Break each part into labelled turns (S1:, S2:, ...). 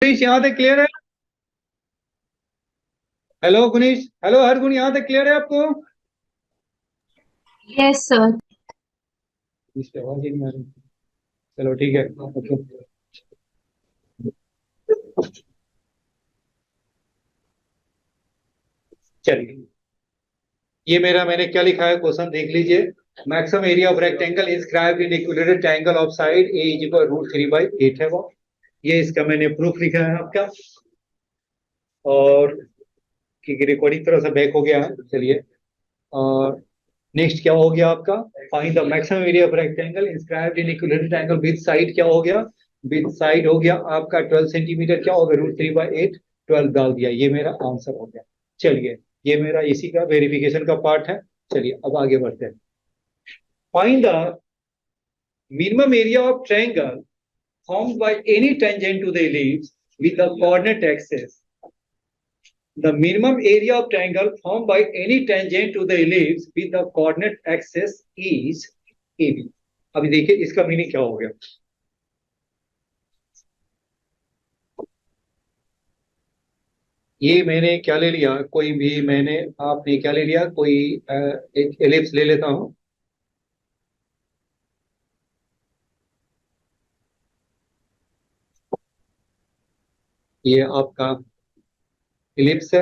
S1: गुनीश यहाँ तक क्लियर है? हेलो गुनीश, हेलो हर गुण, यहाँ तक क्लियर है आपको?
S2: Yes sir.
S1: इसकी आवाज ही नहीं आ रही। चलो ठीक है, ओके। चलिए, ये मेरा मैंने क्या लिखा है क्वेश्चन देख लीजिए। Maximum area of rectangle inscribed in equilateral triangle of side a is equal root 3/8 है वो। ये इसका मैंने प्रूफ लिखा है आपका। और क्योंकि रिकॉर्डिंग थोड़ा सा बैक हो गया है, चलिए। और नेक्स्ट क्या हो गया आपका? Find the maximum area of rectangle inscribed in equilateral triangle with side क्या हो गया? विद साइड हो गया आपका 12 सेंटीमीटर, क्या होगा? रूट 3/8। 12 डाल दिया, ये मेरा आंसर हो गया। चलिए, ये मेरा इसी का वेरिफिकेशन का पार्ट है। चलिए अब आगे बढ़ते हैं। Find the minimum area of triangle formed by any tangent to the ellipse with the coordinate axis. The minimum area of triangle formed by any tangent to the ellipse with the coordinate axis is AB. अभी देखिए इसका meaning क्या हो गया। ये मैंने क्या ले लिया, कोई भी मैंने, आपने क्या ले लिया, कोई एक एलिप्स ले लेता हूं। ये आपका एलिप्स है।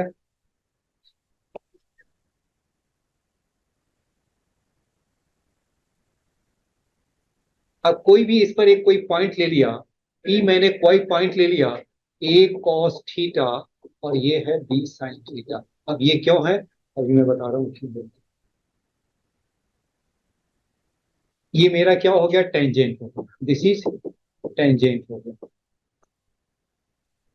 S1: अब कोई भी इस पर एक कोई पॉइंट ले लिया, ई मैंने कोई पॉइंट ले लिया, ए कॉस थीटा, और ये है बी साइन थीटा। अब ये क्यों है, अभी मैं बता रहा हूँ क्यों। ये मेरा क्या हो गया? टेंजेंट हो गया, दिस इज टेंजेंट हो गया।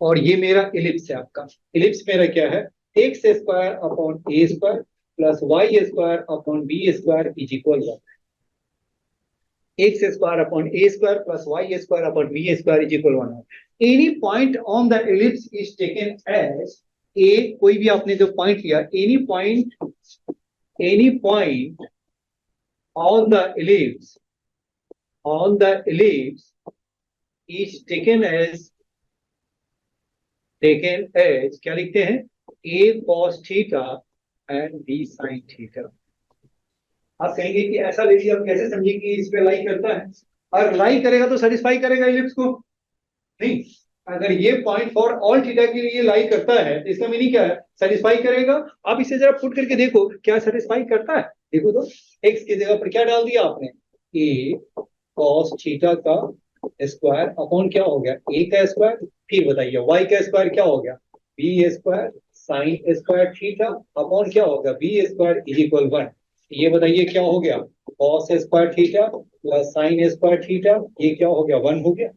S1: और ये मेरा इलिप्स है आपका। इलिप्स मेरा क्या है? X square upon a square plus y square upon b square is equal one. X square upon a square plus y square upon b square is equal one. Any point on the ellipse is taken as a, कोई भी आपने जो point लिया, any point on the ellipse, on the ellipse is taken as क्या लिखते हैं? A cos theta and b sine theta. आप कहेंगे कि ऐसा ले लिया, हम कैसे समझे कि इस पे लाई करता है? और लाई करेगा तो सेटिस्फाई करेगा इलिप्स को? नहीं। अगर ये पॉइंट फॉर ऑल थीटा के लिए लाई करता है तो इसका मीनिंग क्या है? सेटिस्फाई करेगा। आप इसे जरा पुट करके देखो, क्या सेटिस्फाई करता है? देखो तो, एक्स की जगह पर क्या डाल दिया आपने? ए कॉस थीटा का स्क्वायर अपॉन क्या हो गया? ए का स्क्वायर। फिर बताइए वाई का स्क्वायर क्या हो गया? B square sine square theta upon क्या होगा? B square is equal one. ये बताइए क्या हो गया? Cos square theta plus sine square theta, ये क्या हो गया? वन हो गया।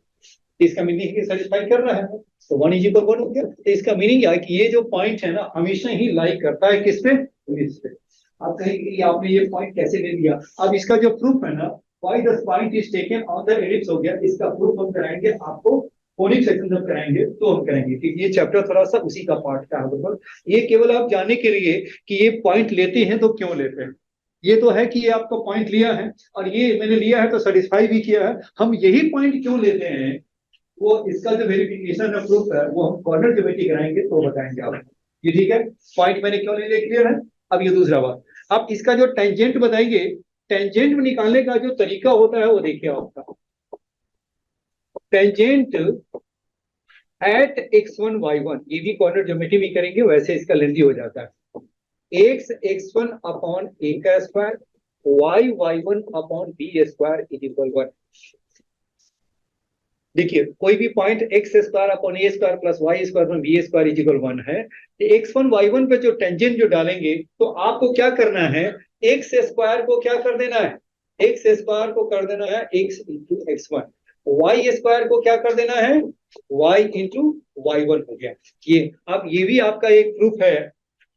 S1: इसका मीनिंग सेटिस्फाई कर रहा है, तो वन इज इक्वल वन हो गया। तो इसका मीनिंग क्या है कि ये जो पॉइंट है ना, हमेशा ही लाइक करता है किस पे? इस पे। आप कहेंगे कि आपने ये पॉइंट कैसे ले लिया? अब इसका जो प्रूफ है ना, why the point is taken on the ellipse हो गया, इसका प्रूफ हम कराएंगे आपको। कोनिक सेक्शन जब कराएंगे तो हम करेंगे, क्योंकि ये चैप्टर थोड़ा सा उसी का पार्ट का है। ये केवल आप जानने के लिए कि ये पॉइंट लेते हैं तो क्यों लेते हैं। ये तो है कि ये आपको पॉइंट लिया है, और ये मैंने लिया है तो सेटिस्फाई भी किया है। हम यही पॉइंट क्यों लेते हैं, वो इसका जो वेरिफिकेशन है, प्रूफ है, वो हम कॉर्नर ज्योमेट्री कराएंगे तो बताएंगे आपको। ये ठीक है? पॉइंट मैंने क्यों ले लिया, क्लियर है? अब ये दूसरा बात, अब इसका जो टेंजेंट बताएंगे, टेंजेंट निकालने का जो तरीका होता है वो देखिए आपका। टेंजेंट एट x1 y1, ये भी कॉर्नर ज्योमेट्री में करेंगे, वैसे इसका लेंदी हो जाता है। x1 अपॉन ए का square, y1 upon b square is equal one. देखिए कोई भी point x square upon a square plus y square upon b square is equal one है, x1 y1 पे जो टेंजेंट जो डालेंगे, तो आपको क्या करना है? एक्स स्क्वायर को क्या कर देना है? एक्स स्क्वायर को कर देना है x into x one. Y square को क्या कर देना है? वाई इंटू वाई वन हो गया। ये अब ये भी आपका एक प्रूफ है,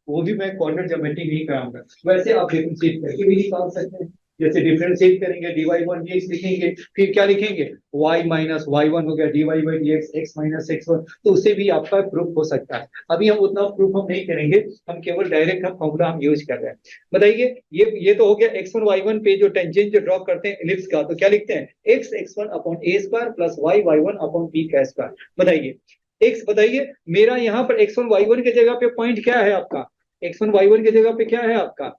S1: वो भी मैं कॉर्नर ज्योमेट्री नहीं कराऊंगा। वैसे आप डिफरेंशिएट करके भी निकाल सकते हैं। जैसे डिफरेंशिएट करेंगे, dy1 dx लिखेंगे, फिर क्या लिखेंगे? y माइनस वाई वन हो गया dy by dx, x minus x one. तो उससे भी आपका प्रूफ हो सकता है। अभी हम उतना प्रूफ हम नहीं करेंगे, हम केवल डायरेक्ट हम फॉर्मूला हम यूज कर रहे हैं। बताइए, ये तो हो गया x1 y1 पे जो टेंजेंट जो ड्रॉ करते हैं एलिप्स का, तो क्या लिखते हैं? x x1 upon a square plus y y1 upon b का स्क्वायर। बताइए, एक्स बताइए मेरा यहाँ पर x1 y1 के जगह पे पॉइंट क्या है आपका, x1 y1 के जगह पे क्या है आपका,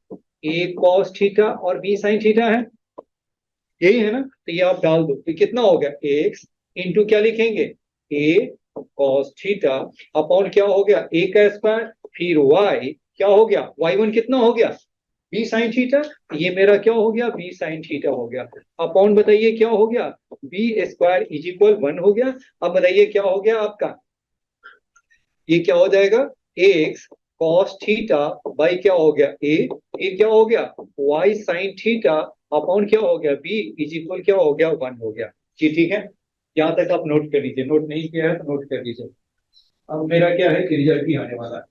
S1: a cos थीटा और b sin थीटा है, यही है ना। तो ये आप डाल दो तो कितना हो गया, x इंटू क्या लिखेंगे, a cos थीटा अपॉन क्या हो गया, a का स्क्वायर, फिर y क्या हो गया, y1 कितना हो गया, b sin थीटा, ये मेरा क्या हो गया, b sin थीटा हो गया, अपॉन बताइए क्या हो गया, b स्क्वायर इज इक्वल 1 हो गया। अब बताइए क्या हो गया आपका, ये क्या हो जाएगा, एक्स cos थीटा बाई क्या हो गया a, ये क्या हो गया y sin थीटा अपॉन क्या हो गया b इज इक्वल क्या हो गया 1 हो गया। जी ठीक है, यहाँ तक आप नोट कर लीजिए, नोट नहीं किया है तो नोट कर लीजिए। अब मेरा क्या है कि रिजल्ट भी आने वाला है।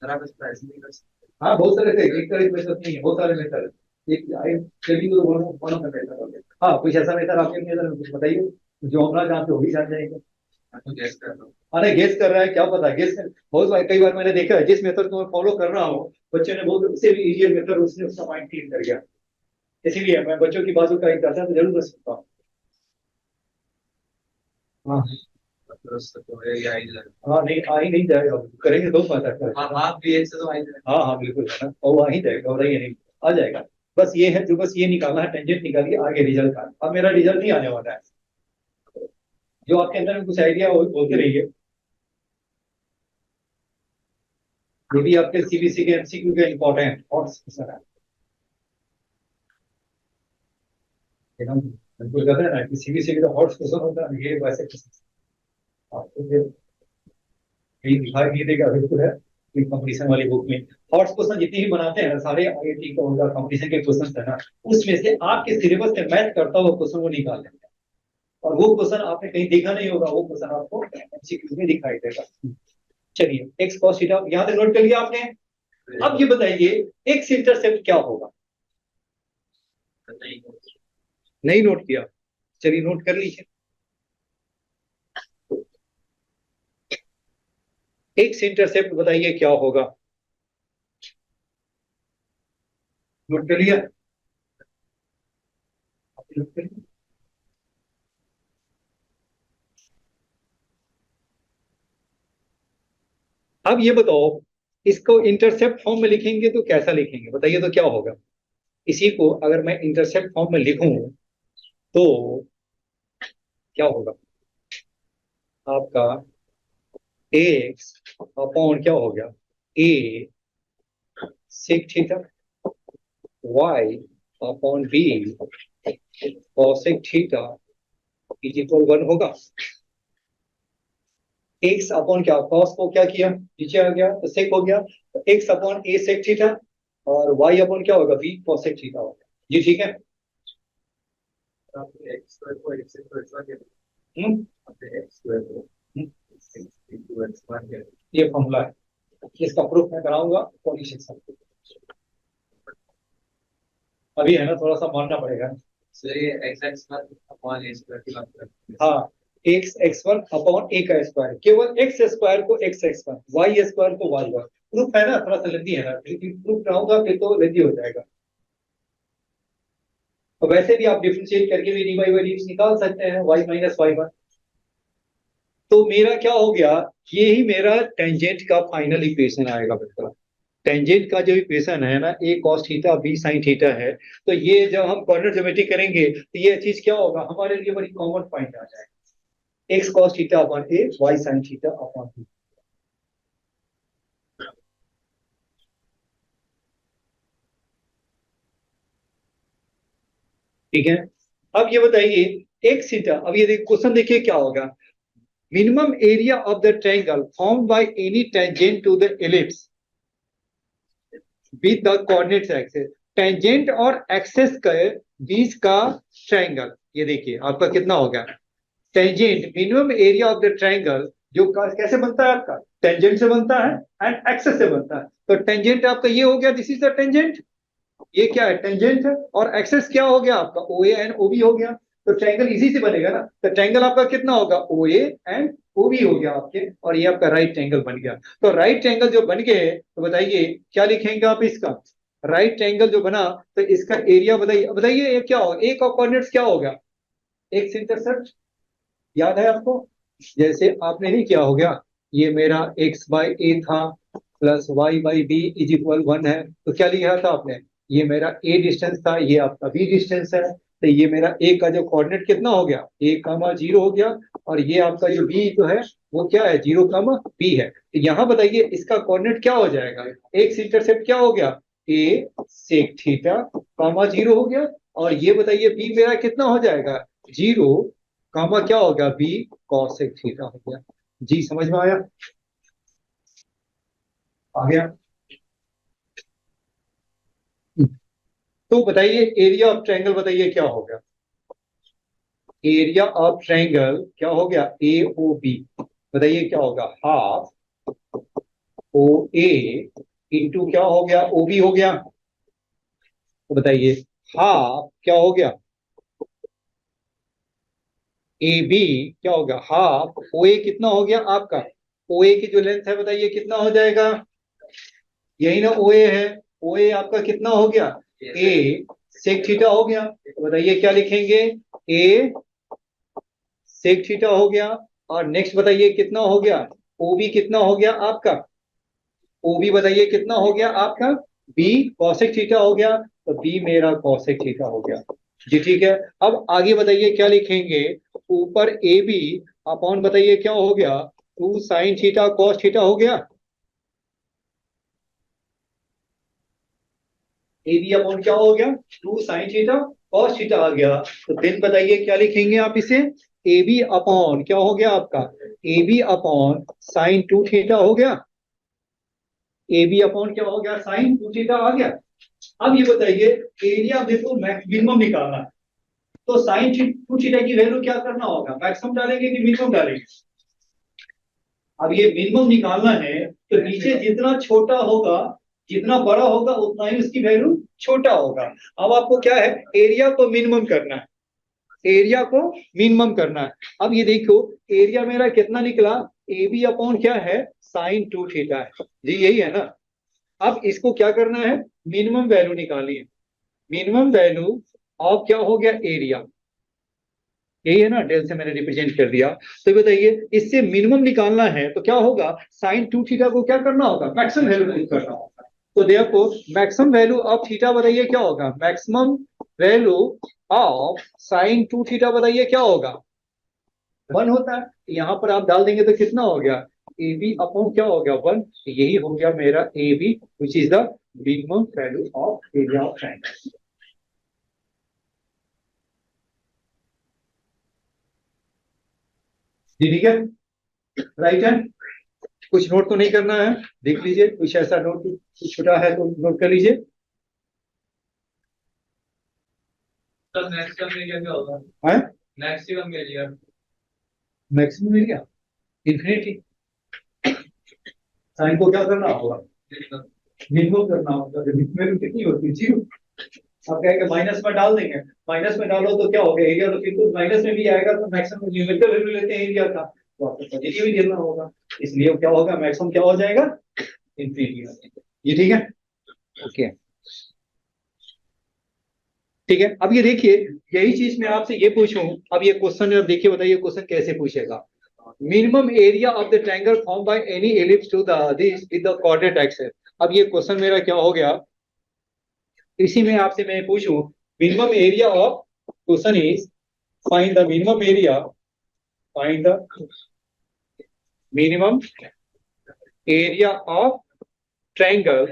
S1: हाँ बहुत सारे थे, एक तरह मेथड नहीं है, बहुत सारे मेथड है। एक चलिए तो वन ऑफ द मेथड हो गया। हाँ कुछ ऐसा मेथड आपके मेथड में कुछ बताइए, जो हम ना जानते हो भी जान जाएंगे। अरे गेस कर रहा है, क्या पता गेस कर, बहुत बार कई बार मैंने देखा है जिस मेथड को मैं फॉलो कर रहा हूँ बच्चे ने बहुत उससे भी इजियर मेथड उसने उसका माइंड क्लीन कर गया। इसीलिए मैं बच्चों की बातों का एक करता हूं, तो जरूर कर सकता हूँ। हाँ हाँ नहीं आ ही नहीं जाएगा, करेंगे तो पता है। हाँ हाँ बिल्कुल है ना, और आ ही जाएगा, और ये नहीं आ जाएगा। बस ये है जो, बस ये निकालना है, टेंजेंट निकालिए, आगे रिजल्ट का। अब मेरा रिजल्ट नहीं आने वाला है, जो आपके अंदर में कुछ आइडिया हो बोलते रहिए। ये भी आपके सीबीसी के एमसीक्यू के इंपॉर्टेंट और सर है, एकदम बिल्कुल कहते हैं ना कि सीबीसी का हॉट क्वेश्चन होता है, ये वैसे आपको फिर यही दिखाई नहीं देगा, बिल्कुल है कि कंपटीशन वाली बुक में हॉट क्वेश्चन जितनी भी बनाते हैं ना सारे आईआईटी का उनका कंपटीशन के क्वेश्चन है ना, उसमें से आपके सिलेबस से मैच करता हुआ क्वेश्चन वो निकाल लेंगे, और वो क्वेश्चन आपने कहीं देखा नहीं होगा, वो क्वेश्चन आपको एमसीक्यू में दिखाई देगा। चलिए एक्स कॉस थीटा यहाँ तक नोट कर लिया आपने। अब ये बताइए एक्स इंटरसेप्ट क्या होगा, नहीं नोट किया, चलिए नोट कर लीजिए। एक्स इंटरसेप्ट बताइए क्या होगा, नोट कर लिया, नोट कर लिया? अब ये बताओ इसको इंटरसेप्ट फॉर्म में लिखेंगे तो कैसा लिखेंगे, बताइए तो क्या होगा। इसी को अगर मैं इंटरसेप्ट फॉर्म में लिखूं तो क्या होगा आपका, एक्स अपॉन क्या हो गया, a sec theta, y upon b cosec theta is equal 1 होगा। एक्स अपॉन क्या, कॉस को क्या किया नीचे आ गया तो सेक हो गया, तो एक्स अपॉन ए सेक थीटा और वाई अपॉन क्या होगा, बी कॉसेक थीटा होगा। जी ठीक है। हम्म ये फॉर्मूला है, इसका प्रूफ मैं कराऊंगा पॉली सेक्शन, अभी है ना थोड़ा सा मानना पड़ेगा। हाँ x x one upon a का स्क्वायर, केवल एक्स स्क्वायर को x x one, y square को वाई वन, प्रूफ है ना, थोड़ा सा लेंदी है ना, लेकिन प्रूफ कराऊंगा फिर तो लेंदी हो जाएगा। तो वैसे भी आप डिफरेंशिएट करके भी डी बाई बाई डी निकाल सकते हैं, वाई माइनस वाई वन। तो मेरा क्या हो गया, ये ही मेरा टेंजेंट का फाइनल इक्वेशन आएगा बेटा। टेंजेंट का जो इक्वेशन है ना, a cos theta b sine theta है, तो ये जब हम कॉर्नर ज्योमेट्री करेंगे तो ये चीज क्या होगा हमारे लिए, बड़ी कॉमन पॉइंट आ जाएगा, x cos theta upon a y sine theta upon b. ठीक है। अब ये बताइए एक्स थीटा, अब ये क्वेश्चन देखिए क्या होगा, minimum area of the triangle formed by any tangent to the ellipse with the coordinates axis, tangent और एक्सिस के बीच का ट्रायंगल, ये देखिए आपका कितना हो गया, tangent minimum area of the triangle जो कैसे बनता है आपका, टेंजेंट से बनता है एंड एक्सिस से बनता है। तो टेंजेंट आपका ये हो गया, दिस इज द टेंजेंट, ये क्या है टेंजेंट है, और एक्सेस क्या हो गया आपका ओ ए एंड ओ बी हो गया। तो ट्रायंगल इजी से बनेगा ना, तो ट्रायंगल आपका कितना होगा ओ ए एंड ओ बी हो गया आपके, और ये आपका राइट ट्रायंगल बन गया। तो राइट ट्रायंगल जो बन गए तो बताइए क्या लिखेंगे आप इसका, राइट ट्रायंगल जो बना तो इसका एरिया बताइए, बताइए ये क्या होगा, एक ऑफ कोऑर्डिनेट्स क्या होगा, एक्स इंटरसेप्ट याद है आपको? जैसे आपने नहीं किया हो गया, ये मेरा x बाई ए था plus y by b is equal 1 है, तो क्या लिखा था आपने? ये मेरा a डिस्टेंस था, ये आपका b डिस्टेंस है, तो ये मेरा a का जो कोऑर्डिनेट कितना हो गया, a कामा 0 हो गया, और ये आपका जो b जो है वो क्या है, 0 कामा b है। तो यहाँ बताइए इसका कोऑर्डिनेट क्या हो जाएगा, एक्स इंटरसेप्ट क्या हो गया, a सेक थीटा कामा 0 हो गया, और ये बताइए b मेरा कितना हो जाएगा, 0 कामा क्या हो गया, b कॉसेक थीटा हो गया। जी समझ में आया? आ गया? तो बताइए एरिया ऑफ ट्रायंगल बताइए क्या हो गया, एरिया ऑफ ट्रायंगल क्या हो गया, ए ओ बी, बताइए क्या होगा, हाफ ओ ए इंटू क्या हो गया, ओ बी हो गया। तो बताइए हाफ क्या हो गया, ए बी क्या होगा, हाफ ओ ए कितना हो गया आपका, ओ ए की जो लेंथ है बताइए कितना हो जाएगा, यही ना ओ ए है, ओ ए आपका कितना हो गया, ए सेक थीटा हो गया। तो बताइए क्या लिखेंगे, ए सेक थीटा हो गया, और नेक्स्ट बताइए कितना हो गया, ओ बी कितना हो गया आपका, ओ बी बताइए कितना हो गया आपका, बी कॉसेक थीटा हो गया, तो बी मेरा कॉसेक थीटा हो गया। जी ठीक है। अब आगे बताइए क्या लिखेंगे, ऊपर ए बी अपॉन बताइए क्या हो गया, two sine theta cos theta हो गया, ए बी अपॉन क्या हो गया, two sine theta cos theta आ गया। तो देन बताइए क्या लिखेंगे आप इसे, ए बी अपॉन क्या हो गया आपका, a b upon sine two theta हो गया, ए बी अपॉन क्या हो गया, साइन टू थीटा आ गया। अब ये बताइए एरिया देखो मिनिमम निकालना है, तो साइन टू थीटा की वैल्यू क्या करना होगा, मैक्सिमम डालेंगे कि मिनिमम डालेंगे? अब ये मिनिमम निकालना है तो नीचे जितना छोटा होगा, जितना बड़ा होगा उतना ही उसकी वैल्यू छोटा होगा। अब आपको क्या है, एरिया को मिनिमम करना है, एरिया को मिनिमम करना है। अब ये देखो एरिया मेरा कितना निकला, ए बी अपॉन क्या है, साइन टू थीटा है, जी यही है ना। अब इसको क्या करना है, मिनिमम वैल्यू निकालिए, मिनिमम वैल्यू ऑफ क्या हो गया, एरिया, यही है ना, डेल से मैंने रिप्रेजेंट कर दिया। तो बताइए इससे मिनिमम निकालना है तो क्या होगा, साइन टू थीटा को क्या करना होगा, मैक्सिमम वैल्यू पुट करना होगा। तो देखो मैक्सिमम वैल्यू ऑफ थीटा बताइए क्या होगा, maximum value of sine two theta बताइए क्या होगा, 1 होता है। यहाँ पर आप डाल देंगे तो कितना हो गया, ए बी अपॉन क्या हो गया, 1। यही हो गया मेरा a b which is the minimum value of area of triangle. जी ठीक है, राइट है। कुछ नोट तो नहीं करना है, देख लीजिए कुछ ऐसा नोट कुछ छोटा है तो नोट कर लीजिए।
S2: सर मैक्सिमम एरिया क्या होगा,
S1: है
S2: maximum area,
S1: maximum area infinity, sine को क्या करना होगा, मिनिमम करना होगा, जब वैल्यू कितनी होती है, जीरो। आप कहेंगे माइनस में डाल देंगे, माइनस में डालो तो क्या होगा, एरिया तो फिर तो माइनस में भी आएगा, तो मैक्सिमम न्यूमेरिकल वैल्यू लेते हैं एरिया का, तो आपको पॉजिटिव ही देना होगा, इसलिए वो क्या होगा, मैक्सिमम क्या हो जाएगा, इंफिनिटी। ये ठीक है, ओके ठीक है। अब ये देखिए यही चीज मैं आपसे ये पूछूं, अब ये क्वेश्चन अब देखिए बताइए क्वेश्चन कैसे पूछेगा, minimum area of the triangle form by any ellipse to the this with the coordinate axis. अब ये क्वेश्चन मेरा क्या हो गया, इसी में आपसे मैं पूछूं, minimum area of, question is find the minimum area, find the minimum area of triangle,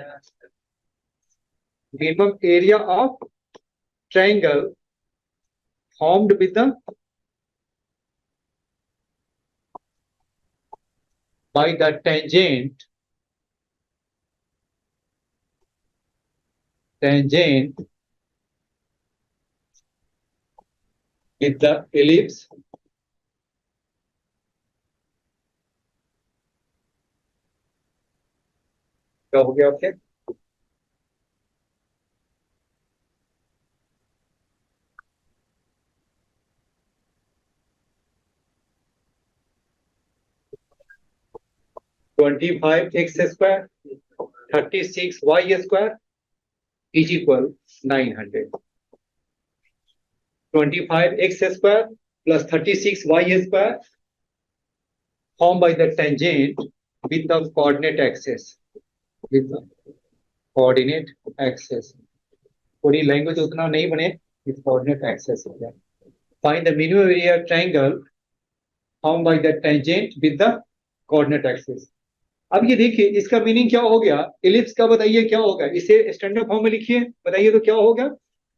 S1: minimum area of triangle formed with the by the tangent with the ellipse क्या हो गया आपके, twenty five x square 36 y² is equal 900, 25 x square plus 36y² formed by the tangent with the coordinate axis. With the coordinate axis. पूरी language उतना नहीं बने, with coordinate axis हो गया. Find the minimum area triangle formed by the tangent with the coordinate axis. अब ये देखिए इसका मीनिंग क्या हो गया, इलिप्स का बताइए क्या होगा, इसे स्टैंडर्ड फॉर्म में लिखिए, बताइए तो क्या होगा,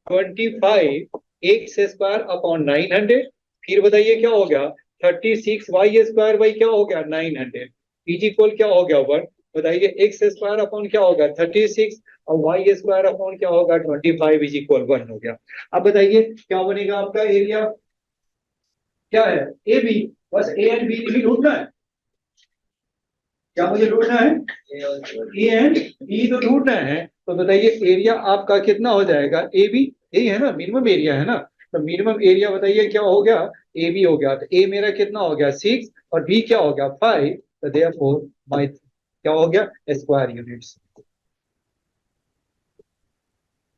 S1: 25x² अपॉन 900, फिर बताइए क्या हो गया, 36y² बाई क्या हो गया 900, इज इक्वल क्या हो गया 1, बताइए x² अपॉन क्या होगा 36 और y² अपॉन क्या होगा 25 इज इक्वल 1 हो गया. अब बताइए क्या बनेगा आपका एरिया, क्या है ए बी, बस ए एंड बी भी ढूंढना है, क्या मुझे ढूंढना है, ए एंड बी तो ढूंढना है. तो बताइए एरिया आपका कितना हो जाएगा, ए बी, यही है ना मिनिमम एरिया है ना, तो मिनिमम एरिया बताइए क्या हो गया, ए बी हो गया, तो ए मेरा कितना हो गया 6 और बी क्या हो गया 5, तो देयरफॉर माय क्या हो गया स्क्वायर यूनिट्स.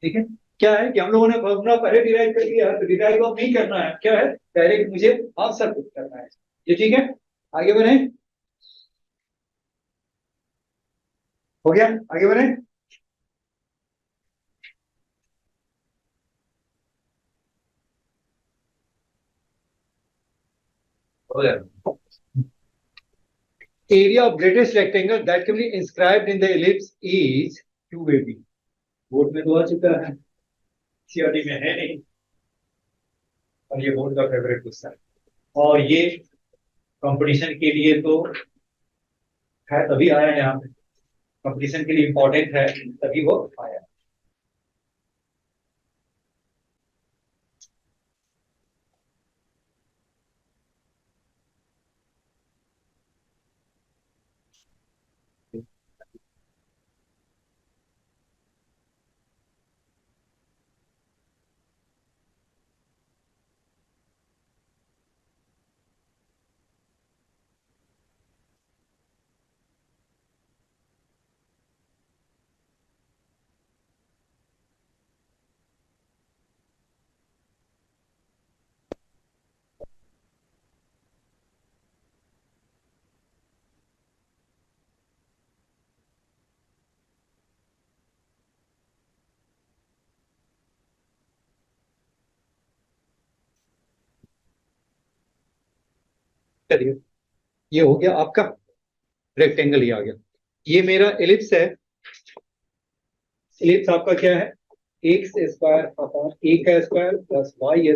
S1: ठीक है, क्या है कि हम लोगों ने फॉर्मूला पहले डिराइव कर लिया, तो डिराइव अब नहीं करना है, क्या है डायरेक्ट मुझे आंसर पुट करना है. ये ठीक है, आगे बढ़े, हो गया, आगे बढ़े.
S2: हो गया.
S1: Area of greatest rectangle that can be inscribed in the ellipse is QAB. Board में तो आ चुका है, सीआरटी में है नहीं, और ये बोर्ड का फेवरेट क्वेश्चन, और ये कंपटीशन के लिए तो है तभी आया है, यहाँ पे कंपटीशन के लिए इंपॉर्टेंट है तभी वो आया. चलिए ये हो गया आपका रेक्टेंगल, ही आ गया. ये मेरा एलिप्स है, एलिप्स आपका क्या है, x² अपॉन a का square plus y²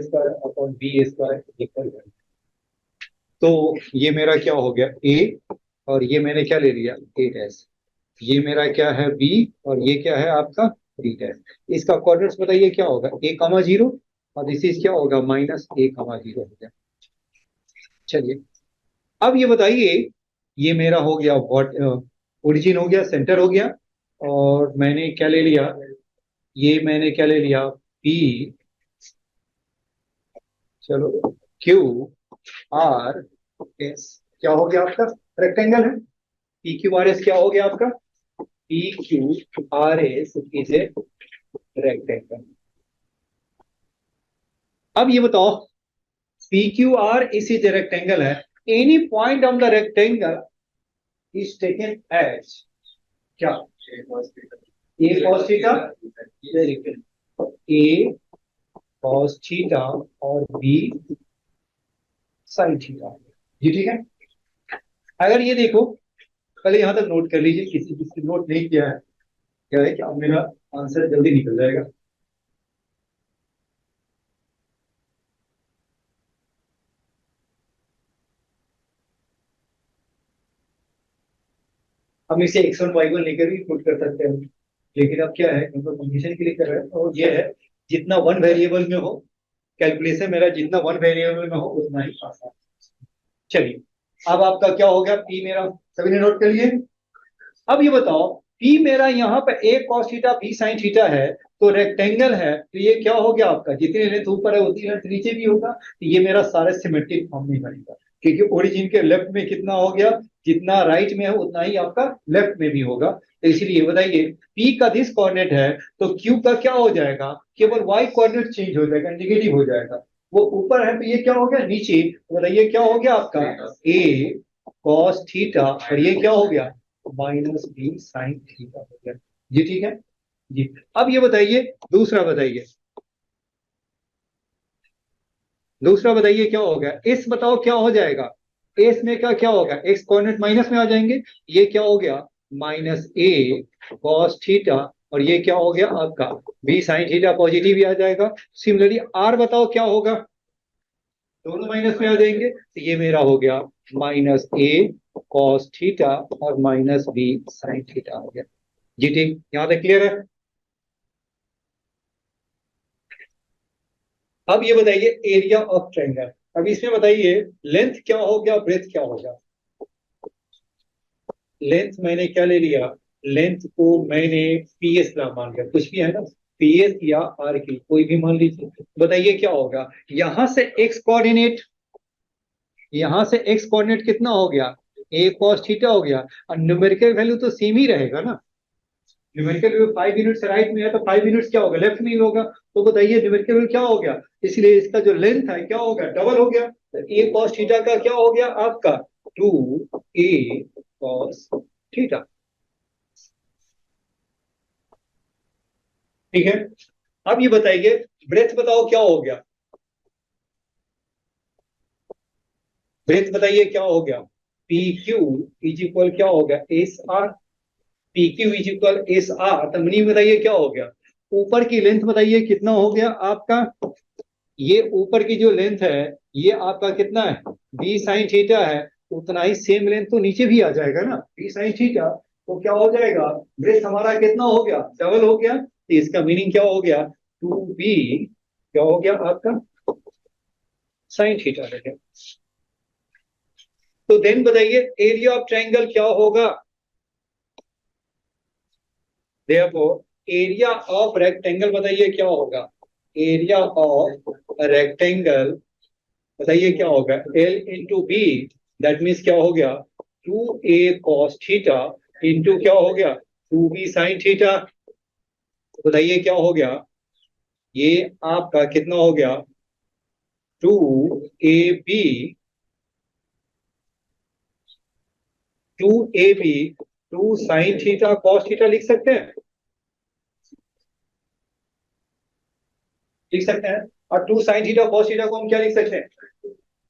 S1: upon b² equal 1. तो ये मेरा क्या हो गया a, और ये मैंने क्या ले लिया a', ये मेरा क्या है b, और ये क्या है आपका b'. इसका कोऑर्डिनेट्स बताइए क्या होगा a,0, और दिस इज क्या होगा -a,0 हो गया. चलिए अब ये बताइए, ये मेरा हो गया व्हाट, ओरिजिन हो गया, सेंटर हो गया, और मैंने क्या ले लिया, ये मैंने क्या ले लिया P, चलो Q R S, क्या हो गया आपका रेक्टेंगल है, P Q R S क्या हो गया आपका, P Q R S is a rectangle. अब ये बताओ P Q R S is a rectangle है, any point on the rectangle is taken as क्या, a cos theta, very good, a cos theta और बी sin थीटा. ये ठीक है. अगर ये देखो, पहले यहां तक नोट कर लीजिए, किसी किसी नोट नहीं किया है, क्या है कि अब मेरा आंसर जल्दी निकल जाएगा. हम इसे x1 y1 लेकर भी पुट कर सकते हैं, लेकिन अब क्या है हम लोग कंडीशन के लिए कर रहे हैं, और ये है जितना वन वेरिएबल में हो, कैलकुलेशन मेरा जितना वन वेरिएबल में हो उतना ही आसान. चलिए अब आपका क्या हो गया, P मेरा सभी ने नोट कर लिए. अब ये बताओ P मेरा यहाँ पर a cos theta b sin theta है, तो रेक्टेंगल है, तो ये क्या हो गया आपका, जितनी लेंथ ऊपर है उतनी लेंथ नीचे भी होगा, तो ये मेरा सारा सिमेट्रिक फॉर्म में बनेगा, क्योंकि ओरिजिन के लेफ्ट में कितना हो गया, जितना राइट में है उतना ही आपका लेफ्ट में भी होगा. तो इसलिए बताइए P का दिस कोऑर्डिनेट है, तो Q का क्या हो जाएगा, केवल y कोऑर्डिनेट चेंज हो जाएगा, निगेटिव हो जाएगा. वो ऊपर है तो ये क्या हो गया नीचे, बताइए क्या हो गया आपका ए कॉस थीटा, और ये क्या हो गया माइनस बी साइन थीटा हो गया। जी ठीक है जी। अब ये बताइए दूसरा, बताइए दूसरा बताइए क्या होगा, इस बताओ क्या हो जाएगा, इस में का क्या होगा, एक्स कोऑर्डिनेट माइनस में आ जाएंगे, ये क्या हो गया माइनस ए कॉस थीटा, और ये क्या हो गया आपका बी साइन थीटा, पॉजिटिव ही आ जाएगा। सिमिलरली आर बताओ क्या होगा, दोनों माइनस में आ जाएंगे, तो ये मेरा हो गया माइनस ए कॉस थीटा और माइनस बी साइन थीटा हो गया। जी ठीक, यहां तक क्लियर है। अब ये बताइए एरिया ऑफ ट्रायंगल, अब इसमें बताइए लेंथ क्या हो गया, ब्रेथ क्या होगा। लेंथ मैंने क्या ले लिया, लेंथ को मैंने पीएस ना मान लिया, कुछ भी है ना, पीएस या आर की कोई भी मान लीजिए। बताइए क्या होगा, यहां से एक्स कोऑर्डिनेट, यहां से एक्स कोऑर्डिनेट कितना हो गया ए कॉस थीटा हो गया, और न्यूमेरिकल वैल्यू तो सेम ही रहेगा ना, न्यूमेरिकल वैल्यू 5 यूनिट्स राइट में है तो 5 यूनिट्स क्या होगा लेफ्ट में ही होगा। तो बताइए न्यूमेरिकल वैल्यू क्या हो गया, इसलिए इसका जो लेंथ है क्या हो गया डबल हो गया, तो ए कॉस थीटा का क्या हो गया आपका 2 ए कॉस थीटा। ठीक है, अब ये बताइए ब्रेथ बताओ क्या हो गया, ब्रेथ बताइए क्या हो गया, पी क्यू इज इक्वल क्या हो गया S R, P Q is equal S R, तो मीनिंग बताइए क्या हो गया, ऊपर की लेंथ बताइए कितना हो गया आपका, ये ऊपर की जो लेंथ है ये आपका कितना है बी साइन थीटा है, उतना ही सेम लेंथ तो नीचे भी आ जाएगा ना बी साइन थीटा, तो क्या हो जाएगा ब्रेथ हमारा कितना हो गया डबल हो गया, तो इसका मीनिंग क्या हो गया 2b क्या हो गया आपका साइन थीटा हो गया। तो देन बताइए एरिया ऑफ ट्रायंगल क्या होगा, देयरफॉर एरिया ऑफ रेक्टेंगल बताइए क्या होगा, एरिया ऑफ रेक्टेंगल बताइए क्या होगा l into b, that means क्या हो गया 2a cos थीटा इंटू क्या हो गया 2b साइन थीटा। बताइए क्या हो गया, ये आपका कितना हो गया 2ab 2ab 2 sine theta cos theta लिख सकते हैं, लिख सकते हैं, और 2 साइन थीटा cos थीटा को हम क्या लिख सकते हैं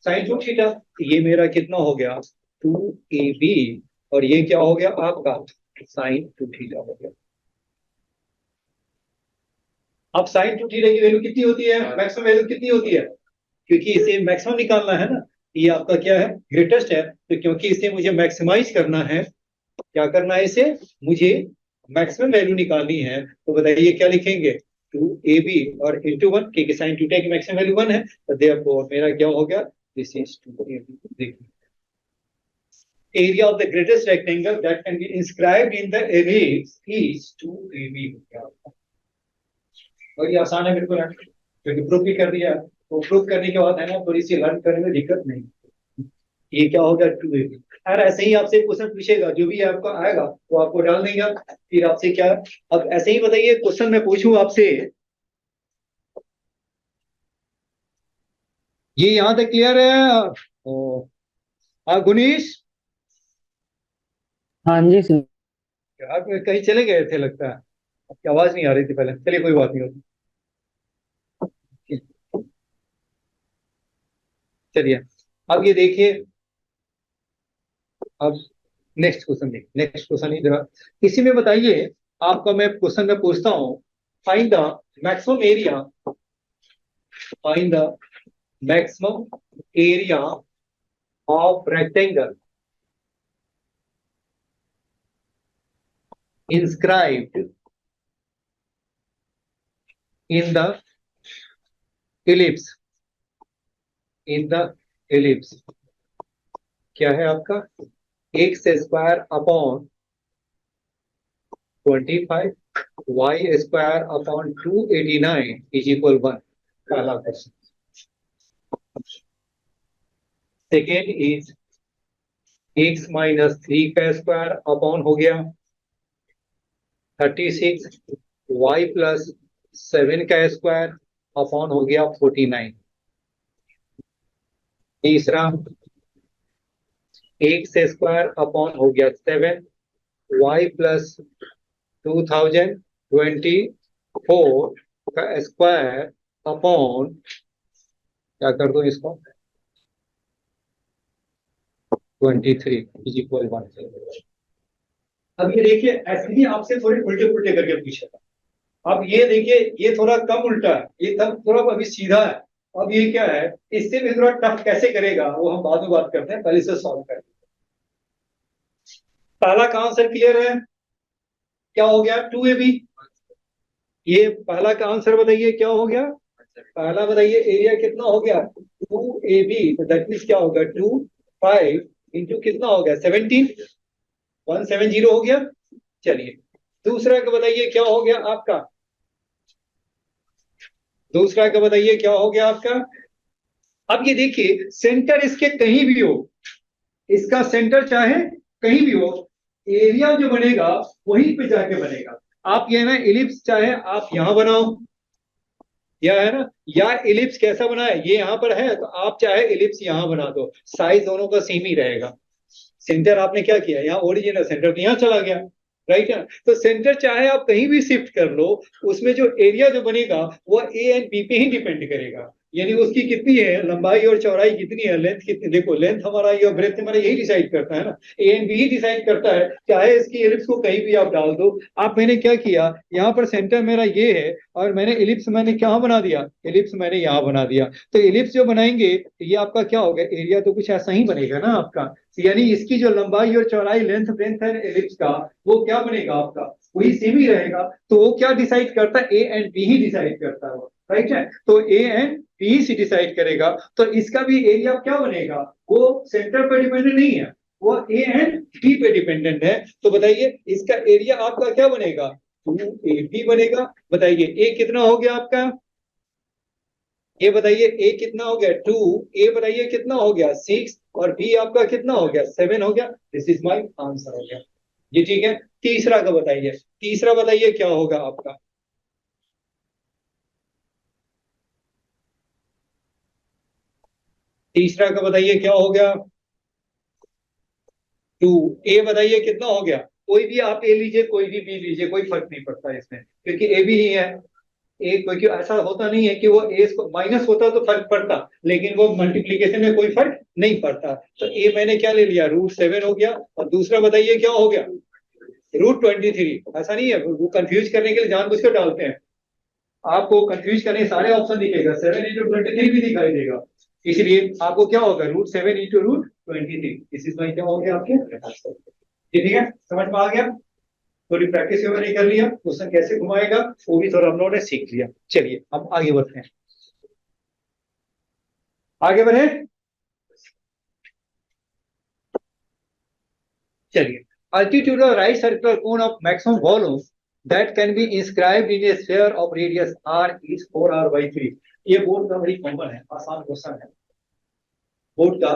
S1: साइन 2 थीटा। ये मेरा कितना हो गया 2ab, और ये क्या हो गया आपका साइन 2 थीटा हो गया। अब साइन 2 थीटा की वैल्यू कितनी होती है, मैक्सिमम वैल्यू कितनी होती है, क्योंकि इसे मैक्सिमम निकालना है ना, ये आपका क्या है ग्रेटेस्ट है, तो क्योंकि इसे मुझे मैक्सिमाइज करना है, क्या करना है इसे मुझे मैक्सिमम वैल्यू निकालनी है, तो बताइए क्या लिखेंगे 2ab और इंटू 1, क्योंकि साइन 2 की मैक्सिमम वैल्यू 1 है, तो देयरफॉर मेरा क्या हो गया दिस इज 2ab। देखिए area of the greatest rectangle that can be inscribed in the ellipse is 2ab। और ये आसान है बिल्कुल, क्योंकि प्रूफ भी कर दिया, तो प्रूफ करने के बाद है ना थोड़ी सी लर्न करने में दिक्कत नहीं। ये क्या होगा 2ab, और ऐसे ही आपसे क्वेश्चन पूछेगा जो भी आपको आएगा वो आपको डाल देगा, फिर आपसे क्या, अब ऐसे ही बताइए क्वेश्चन मैं पूछूं आपसे, ये यहां तक क्लियर है गुनीश,
S3: हाँ जी सर।
S1: आप कहीं चले गए थे लगता है, आपकी आवाज नहीं आ रही थी पहले, चलिए कोई बात नहीं होती। चलिए अब ये देखिए, अब नेक्स्ट क्वेश्चन देखिए, नेक्स्ट क्वेश्चन इधर इसी में बताइए, आपका मैं क्वेश्चन में पूछता हूं find the maximum area, find the maximum area of rectangle inscribed in the ellipse, in the ellipse क्या है आपका x square upon 25 y square upon 289 is equal 1, पहला question. Second is x minus 3 का square upon हो गया 36 Y plus 7 का square upon हो गया 49। तीसरा एक्स स्क्वायर अपॉन हो गया 7 वाई प्लस 2024 का स्क्वायर अपॉन, क्या कर दो इसको, 23 इज इक्वल 1। अब ये देखिए ऐसे ही आपसे थोड़े उल्टे पुल्टे करके पूछेगा। अब ये देखिए ये थोड़ा कम उल्टा है, ये तब थोड़ा अभी सीधा है। अब ये क्या है, इससे भी थोड़ा टफ कैसे करेगा वो हम बाद में बात करते हैं, पहले इसे सॉल्व करें। पहला का आंसर क्लियर है, क्या हो गया 2ab। ये पहला का आंसर बताइए क्या हो गया, पहला बताइए एरिया कितना हो गया 2ab, तो दैट मीन्स क्या होगा 25 इंटू कितना हो गया 17, 170 हो गया। चलिए दूसरा का बताइए क्या हो गया आपका, दूसरा का बताइए क्या हो गया आपका। अब ये देखिए सेंटर इसके कहीं भी हो, इसका सेंटर चाहे कहीं भी हो, एरिया जो बनेगा वहीं पे जाके बनेगा। आप ये ना इलिप्स चाहे आप यहां बनाओ, या है ना, या इलिप्स कैसा बना है ये यहां पर है, तो आप चाहे इलिप्स यहां बना दो, साइज दोनों का सेम ही रहेगा। सेंटर आपने क्या किया, यहाँ ओरिजिनल सेंटर तो यहाँ चला गया, राइट है। तो सेंटर चाहे आप कहीं भी शिफ्ट कर लो, उसमें जो एरिया जो बनेगा वो ए एंड बी पे ही डिपेंड करेगा। यानी उसकी कितनी है लंबाई और चौड़ाई कितनी है, लेंथ कितनी, देखो लेंथ हमारा ये और ब्रेथ हमारा यही डिसाइड करता है ना, ए एंड बी ही डिसाइड करता है, चाहे इसकी एलिप्स को कहीं भी आप डाल दो। आप मैंने क्या किया, यहाँ पर सेंटर मेरा ये है और मैंने एलिप्स मैंने क्या बना दिया, एलिप्स मैंने यहाँ बना दिया। तो एलिप्स जो बनाएंगे तो ये आपका क्या होगा, एरिया तो कुछ ऐसा ही बनेगा ना आपका। यानी इसकी जो लंबाई और चौड़ाई लेंथ ब्रेथ है एलिप्स का, वो क्या बनेगा आपका, वही सेम ही रहेगा। तो वो क्या डिसाइड करता है, ए एंड बी ही डिसाइड करता है वो, राइट है। तो ए एंड बी से डिसाइड करेगा, तो इसका भी एरिया क्या बनेगा, वो सेंटर पर डिपेंडेंट नहीं है, वो ए एंड बी पे डिपेंडेंट है। तो बताइए इसका एरिया आपका क्या बनेगा, 2ab बनेगा। बताइए ए कितना हो गया आपका, ए बताइए ए कितना हो गया 2, ए बताइए कितना हो गया 6, और बी आपका कितना हो गया 7 हो गया। दिस इज माय आंसर हो गया जी, ठीक है। तीसरा का बताइए, तीसरा बताइए क्या होगा आपका, तीसरा का बताइए क्या हो गया 2, ए बताइए कितना हो गया। कोई भी आप ए लीजिए कोई भी बी लीजिए, कोई फर्क नहीं पड़ता इसमें, क्योंकि ए भी ही है। ए क्योंकि ऐसा होता नहीं है कि वो ए माइनस होता तो फर्क पड़ता, लेकिन वो मल्टीप्लीकेशन में कोई फर्क नहीं पड़ता। तो ए मैंने क्या ले लिया √7 हो गया, और दूसरा बताइए क्या हो गया √23। ऐसा नहीं है, वो कंफ्यूज करने के लिए जानबूझ कर डालते हैं, आपको कंफ्यूज करने सारे ऑप्शन दिखेगा, 7 × 23 भी दिखाई देगा, इसलिए आपको क्या होगा √7 × √23। इस इसमें क्या हो गया आपके, ठीक है समझ में आ गया। थोड़ी प्रैक्टिस वगैरह कर लिया, क्वेश्चन कैसे घुमाएगा वो भी थोड़ा हम लोगों ने सीख लिया। चलिए अब आगे बढ़ते हैं, आगे बढ़े। चलिए, altitude of right circular cone of maximum volume that can be inscribed in a sphere of radius r is 4r/3। ये बोर्ड का बड़ी कॉमन है, आसान क्वेश्चन है, बोर्ड का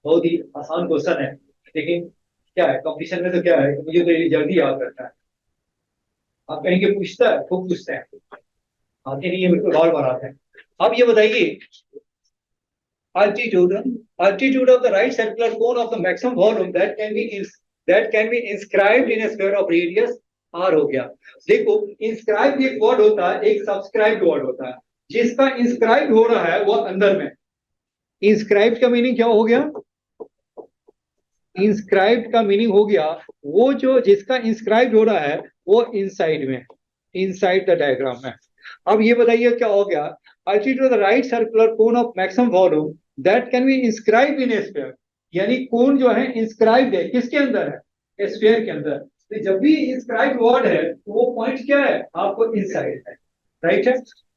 S1: बहुत ही आसान क्वेश्चन है। लेकिन क्या है कंपटीशन में, तो क्या है मुझे तो ये जल्दी याद रहता है। आप कहेंगे पूछता है, खूब पूछते हैं, आते नहीं है बिल्कुल बार बार आते हैं। अब ये बताइए altitude altitude of the right circular cone of the maximum volume that can be inscribed in a sphere of radius r हो गया। देखो इंस्क्राइब एक वर्ड होता है, एक सब्सक्राइब वर्ड होता है। जिसका इंस्क्राइब हो रहा है वो अंदर में, इंस्क्राइब का मीनिंग क्या हो गया, इंस्क्राइब का मीनिंग हो गया वो जो जिसका इंस्क्राइब हो रहा है वो इनसाइड में, इनसाइड द डायग्राम में। अब ये बताइए क्या हो गया, altitude of the right circular cone of maximum volume that can be inscribed in a sphere। यानी कोन जो है इंस्क्राइब्ड है किसके अंदर है, स्फीयर के अंदर। तो जब भी इंस्क्राइब्ड वर्ड है तो वो पॉइंट क्या है आपको इनसाइड है, राइट है।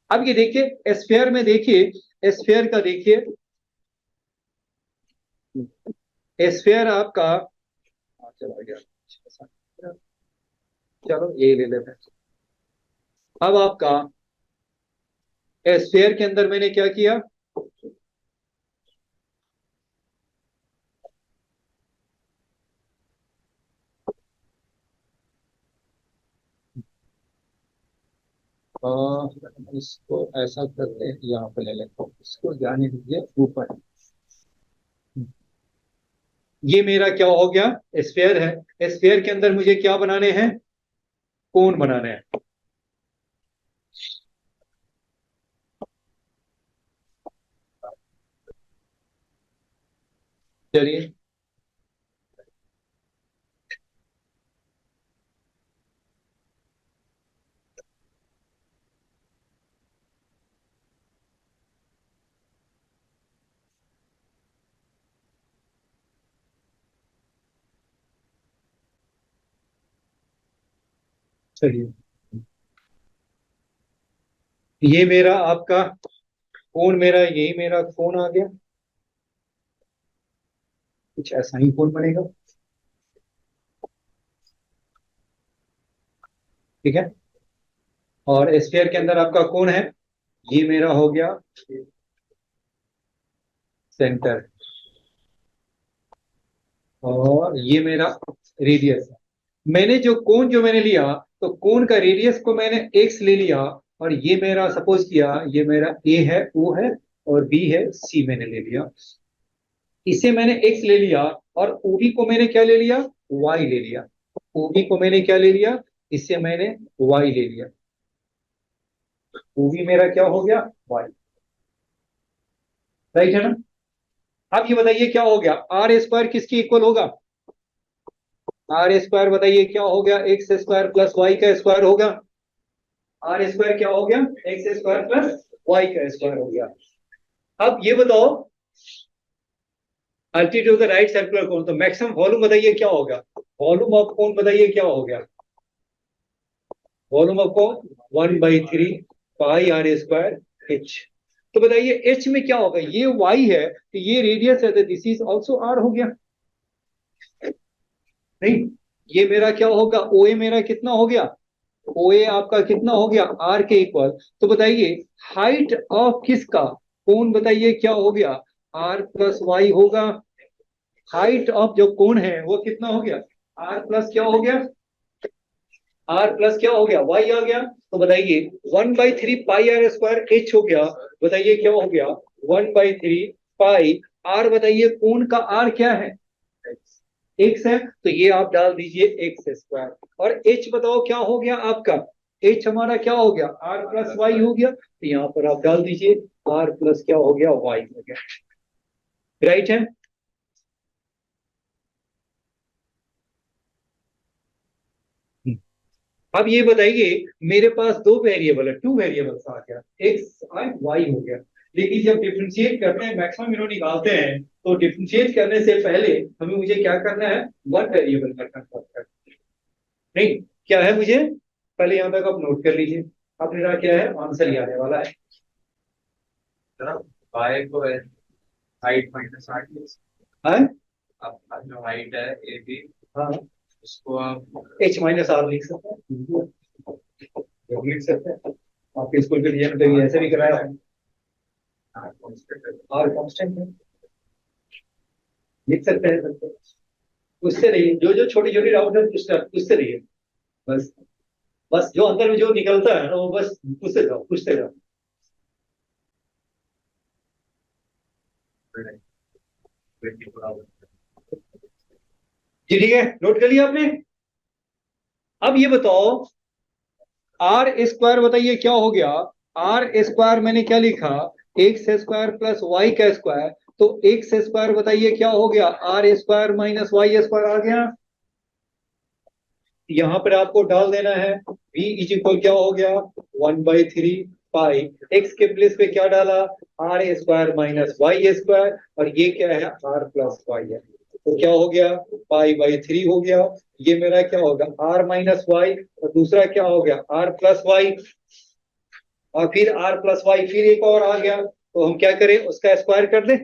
S1: अब ये देखिए स्फीयर में, देखिए स्फीयर का देखिए, स्फीयर आपका चला गया, चलो ये ले लेते हैं। अब आपका स्फीयर के अंदर मैंने क्या किया, इसको ऐसा करते हैं, यहाँ पे ले लेते हैं, इसको जाने दीजिए ऊपर। ये मेरा क्या हो गया, स्फीयर है। स्फीयर के अंदर मुझे क्या बनाने हैं, कोन बनाने हैं। चलिए, चलिए, ये मेरा आपका कोण, मेरा यही मेरा कोण आ गया। कुछ ऐसा ही कोण बनेगा, ठीक है। और स्फीयर के अंदर आपका कोण है, ये मेरा हो गया सेंटर, और ये मेरा रेडियस है। मैंने जो कोण जो मैंने लिया, तो कोण का रेडियस को मैंने एक्स ले लिया, और ये मेरा सपोज किया, ये मेरा ए है, ओ है, और बी है, सी मैंने ले लिया। इसे मैंने एक्स ले लिया, और ओबी को मैंने क्या ले लिया, वाई ले लिया। ओबी को मैंने क्या ले लिया, इससे मैंने वाई ले लिया। ओबी मेरा क्या हो गया, वाई। राइट है ना। अब ये बताइए क्या हो गया, आर स्क्वायर किसकी इक्वल होगा, आर स्क्वायर बताइए क्या हो गया, एक्स स्क्वायर प्लस वाई का स्क्वायर होगा। आर स्क्वायर क्या हो गया, एक्स स्क्वायर प्लस वाई का स्क्वायर हो गया। अब ये बताओ, altitude of the right circular cone, तो मैक्सिमम वॉल्यूम बताइए क्या होगा, वॉल्यूम ऑफ कोन बताइए क्या हो गया, volume of cone 1/3 pi r square h. तो बताइए एच में क्या होगा, ये वाई है तो ये रेडियस है, तो दिस इज ऑल्सो आर हो गया। नहीं, ये मेरा क्या होगा, ओ ए मेरा कितना हो गया, ओ ए आपका कितना हो गया, आर के इक्वल। तो बताइए हाइट ऑफ किसका कोण बताइए क्या हो गया, आर प्लस वाई होगा। हाइट ऑफ जो कोण है वो कितना हो गया, आर प्लस क्या हो गया, आर प्लस क्या हो गया, वाई आ गया। तो बताइए 1/3 पाई आर स्क्वायर एच हो गया। बताइए क्या हो गया, 1/3 पाई आर, बताइए कोण का आर क्या है, एक्स है, तो ये आप डाल दीजिए एक्स स्क्वायर। और एच बताओ क्या हो गया आपका, एच हमारा क्या हो गया, आर प्लस वाई हो गया, तो यहाँ पर आप डाल दीजिए आर प्लस क्या हो गया, वाई हो गया। राइट है। अब ये बताइए, मेरे पास दो वेरिएबल है, टू वेरिएबल्स आ गया, एक्स और वाई हो गया। लेकिन जब डिफरेंशिएट करते हैं, मैक्सिमम इन्हों निकालते हैं, तो डिफरेंशिएट करने से पहले हमें मुझे क्या करना है, वन वेरिएबल का कंसेप्ट है। नहीं, क्या है मुझे, पहले यहां तक आप नोट कर लीजिए। अब मेरा क्या है, आंसर ही आने वाला है।
S2: बाय को हाइट माइनस आठ,
S1: हाँ,
S2: आपका जो हाइट है ए बी,
S1: हाँ,
S2: उसको आप
S1: एच माइनस आर लिख सकते हैं, जो लिख सकते हैं। आपके स्कूल के लिए तो ऐसे भी कराया है, आर कांस्टेंट है, लिख सकते हैं सबको। उससे नहीं, जो जो छोटी छोटी डाउट है उससे नहीं है, बस, बस जो अंदर में जो निकलता है ना, वो बस पूछते जाओ, पूछते जाओ। जी ठीक है, नोट कर लिया आपने। अब ये बताओ, आर स्क्वायर बताइए क्या हो गया, आर स्क्वायर मैंने क्या लिखा, एक्स स्क्वायर प्लस वाई का स्क्वायर। तो एक्स स्क्वायर बताइए क्या हो गया, r square minus y square आ गया। यहां पर आपको डाल देना है v इज इक्वल क्या हो गया, 1/3 पाई, एक्स के प्लेस पे क्या डाला, r square minus y square, और ये क्या है, आर प्लस वाई है। तो क्या हो गया, पाई/3 हो गया। ये मेरा क्या होगा, आर माइनस वाई, और दूसरा क्या हो गया, आर प्लस वाई, और फिर आर प्लस वाई, फिर एक और आ गया, तो हम क्या करें, उसका स्क्वायर कर दें।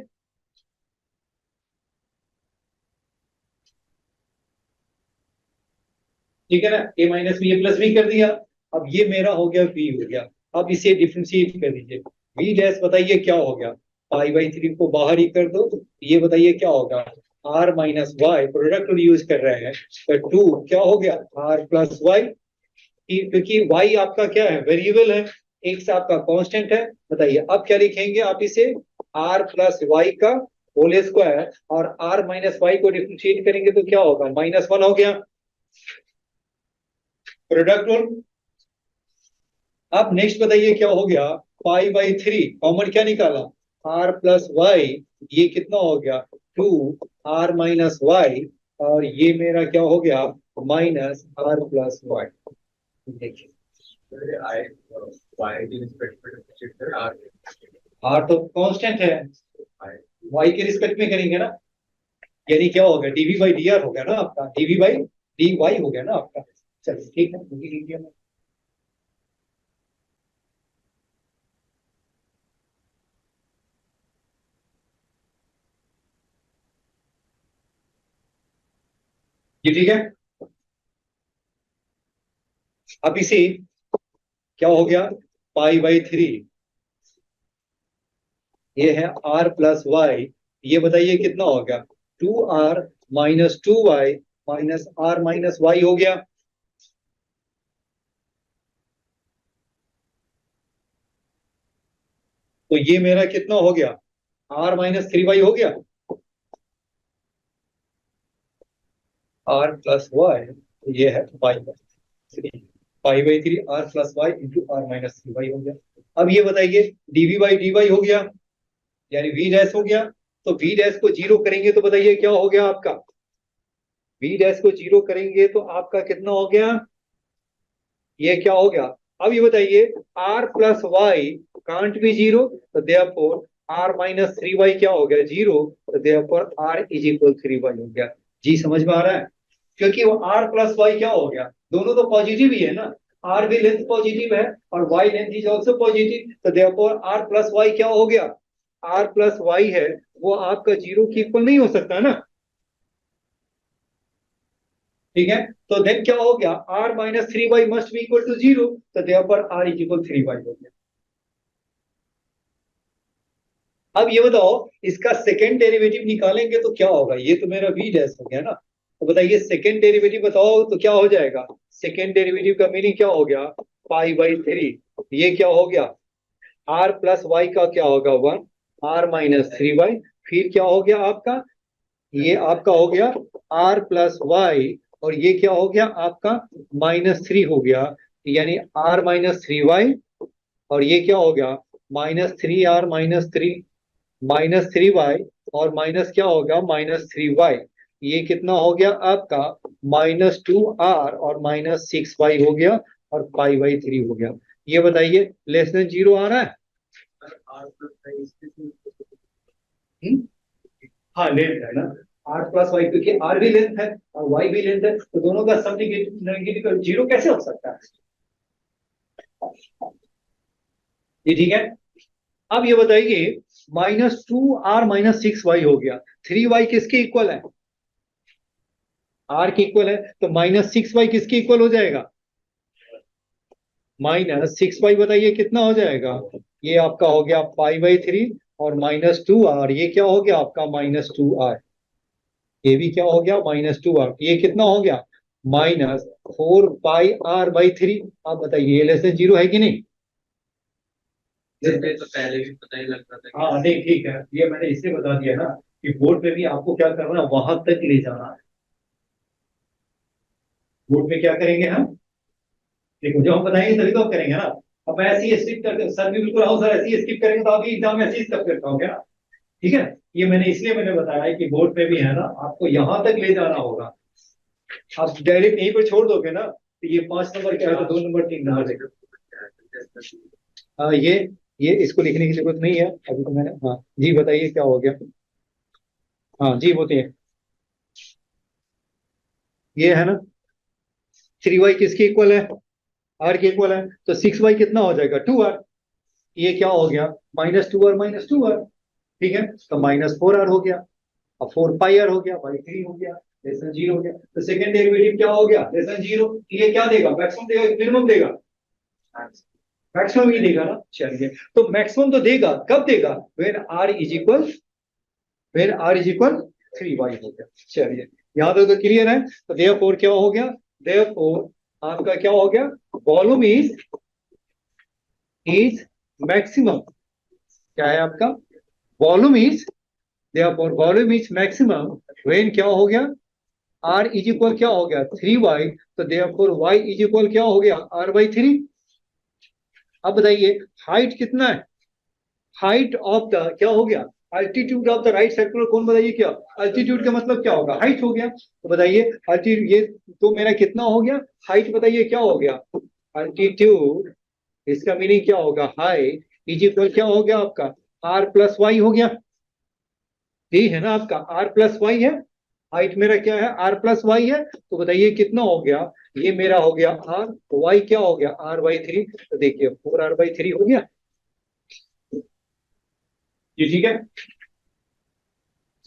S1: ठीक है ना, ए माइनस बी, ए प्लस बी कर दिया। अब ये मेरा हो गया बी हो गया। अब इसे डिफ्रेंशिएट कर दीजिए, बी डैश बताइए क्या हो गया, पाई/3 को बाहर ही कर दो, तो ये बताइए क्या होगा, r minus y, product use कर रहे हैं, तो टू क्या हो गया, आर प्लस वाई, क्योंकि वाई आपका क्या है, वेरिएबल है, एक्स आपका कांस्टेंट है। बताइए अब क्या लिखेंगे आप इसे, आर प्लस वाई का होल स्क्वायर और r माइनस वाई को डिफरेंशिएट करेंगे तो क्या होगा, -1 हो गया प्रोडक्ट रूल। अब नेक्स्ट बताइए क्या हो गया, π/3 कॉमन क्या निकाला, r प्लस वाई, ये कितना हो गया 2r माइनस वाई, और ये मेरा क्या हो गया माइनस r प्लस वाई। देखिए
S2: आई वाई की रिस्पेक्ट में डिफरेंशिएट करें आर
S1: r तो कांस्टेंट है, y के रिस्पेक्ट में करेंगे ना, यानी क्या हो गया dv बाई dr हो गया ना आपका, dv बाई dy हो गया ना आपका। चलिए ठीक है, लिख लीजिए। ये ठीक है। अब इसे क्या हो गया π/3, ये है r प्लस वाई, ये बताइए कितना हो गया 2r minus 2y minus r minus y हो गया। तो ये मेरा कितना हो गया r-3y हो गया, r प्लस वाई, ये है π/3 r plus Y into r-3y हो गया। अब ये बताइए dv बाई dy हो गया, यानी v डैश हो गया, तो v डैश को जीरो करेंगे तो बताइए क्या हो गया आपका, v डैश को जीरो करेंगे तो आपका कितना हो गया, ये क्या हो गया। अब ये बताइए r plus why can't be zero, तो देयरफॉर r माइनस 3y क्या हो गया जीरो, तो therefore r is equal 3y हो गया। जी समझ में आ रहा है, क्योंकि वो r प्लस वाई क्या हो गया, दोनों तो पॉजिटिव ही है ना, r भी लेंथ पॉजिटिव है और y length is also positive, तो देयरफॉर r प्लस वाई क्या हो गया, r प्लस वाई है वो आपका जीरो की इक्वल नहीं हो सकता ना, ठीक है। तो देन क्या हो गया r-3y must be equal to zero, तो therefore r is equal 3y हो गया। अब ये बताओ इसका सेकेंड डेरिवेटिव निकालेंगे तो क्या होगा, ये तो मेरा v डैश हो गया ना, तो बताइए सेकेंड डेरिवेटिव बताओ तो क्या हो जाएगा, सेकेंड डेरिवेटिव का मीनिंग क्या हो गया π/3, ये क्या हो गया r प्लस वाई का क्या होगा 1 r-3y, फिर क्या हो गया आपका, ये आपका हो गया r प्लस वाई, और ये क्या हो गया आपका -3 हो गया, यानी r-3y, और ये क्या हो गया -3r -3y, और माइनस क्या होगा -3y, ये कितना हो गया आपका -2r और -6y हो गया, और π/3 हो गया। ये बताइए लेस देन जीरो आ रहा है,
S2: आर प्लस
S1: हाँ लेंथ है ना, r प्लस वाई, क्योंकि r भी लेंथ है और y भी लेंथ है, तो दोनों का सम नेगेटिव जीरो कैसे हो सकता है, ये ठीक है। अब ये बताइए -2r -6y हो गया, 3y किसके इक्वल है, r के इक्वल है, तो -6y किसके इक्वल हो जाएगा, -6y बताइए कितना हो जाएगा, ये आपका हो गया π/3 और -2r, ये क्या हो गया आपका -2r, ये भी क्या हो गया -2r, ये कितना हो गया -4πr/3। आप बताइए ये लेस देन जीरो है कि नहीं,
S2: इसमें तो पहले भी पता ही लग रहा था
S1: हाँ नहीं ठीक है, ये मैंने इसलिए बता दिया ना कि बोर्ड पे भी आपको क्या करना है वहां तक ले जाना है, बोर्ड पे क्या करेंगे हम, देखो जो हम बताएंगे तभी तो हम करेंगे ना, अब ऐसे ही स्किप करके सर भी बिल्कुल आओ सर ऐसे ही स्किप करेंगे तो आप एग्जाम में ऐसे ही स्किप करता हूँ क्या, ठीक है। ये मैंने बताया है कि बोर्ड पे भी है ना आपको यहाँ तक ले जाना होगा, आप डायरेक्ट यहीं पर छोड़ दोगे ना तो ये 5 नंबर क्या है तो 2 नंबर 3 नंबर देगा। ये इसको लिखने की जरूरत नहीं है अभी तो मैंने, हाँ जी बताइए क्या हो गया, हाँ जी बताइए, ये है ना 3y किसके इक्वल है, r के इक्वल है, तो 6y कितना हो जाएगा 2r, ये क्या हो गया -2r, ठीक है, तो -4r हो गया, अब 4πr हो गया, बाई 3 हो गया, लेस देन जीरो हो गया, तो सेकंड डेरिवेटिव क्या हो गया लेस देन जीरो, ये क्या देगा मैक्सिमम देगा मिनिमम देगा, मैक्सिमम ही देगा ना, चलिए तो मैक्सिमम तो देगा, कब देगा when r is equal 3y हो गया। चलिए यहां तक तो क्लियर है, तो देयरफॉर क्या हो गया, देयरफॉर आपका क्या हो गया वॉल्यूम इज मैक्सिमम, क्या है आपका volume is therefore volume is maximum when क्या हो गया, r इज इक्वल क्या हो गया 3y, तो देयरफॉर y इज इक्वल क्या हो गया r/3। अब बताइए हाइट कितना है, हाइट ऑफ द क्या हो गया altitude of the right circular cone, बताइए क्या अल्टीट्यूड का मतलब क्या होगा, हाइट हो गया। तो बताइए अल्टीट्यूड ये तो मेरा कितना हो गया, हाइट बताइए क्या हो गया अल्टीट्यूड, इसका मीनिंग क्या होगा हाइट इज इक्वल क्या हो गया आपका r+y हो गया, ये है ना आपका r+y है, हाइट मेरा क्या है r+y है, तो बताइए कितना हो गया, ये मेरा हो गया r, y क्या हो गया r/3, तो देखिए 4r/3 हो गया। ये ठीक है,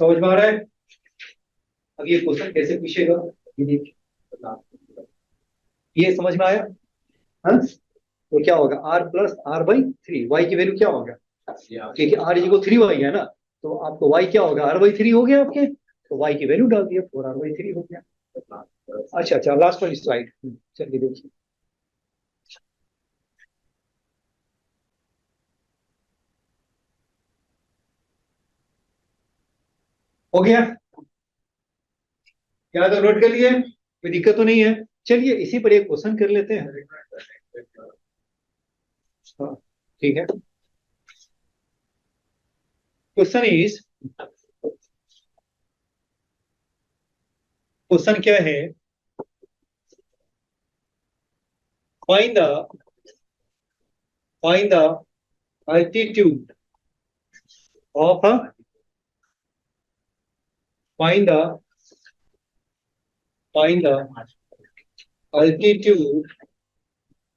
S1: समझ में आ रहा है। अब ये क्वेश्चन कैसे पूछेगा, ये देखिए, ये समझ में आया, हाँ तो क्या होगा r+r/3, y की वैल्यू क्या होगा, क्योंकि r इज इक्वल 3y है ना, तो आपको y क्या होगा r/3 हो गया आपके, तो y की वैल्यू डाल दिया 4r/3 हो गया। अच्छा अच्छा लास्ट वाली स्लाइड, चलिए देखिए, हो गया, क्या तो नोट कर लिए, कोई दिक्कत तो नहीं है। चलिए इसी पर एक क्वेश्चन कर लेते हैं, हाँ ठीक है। क्वेश्चन इज, क्वेश्चन क्या है, find the altitude of a find the altitude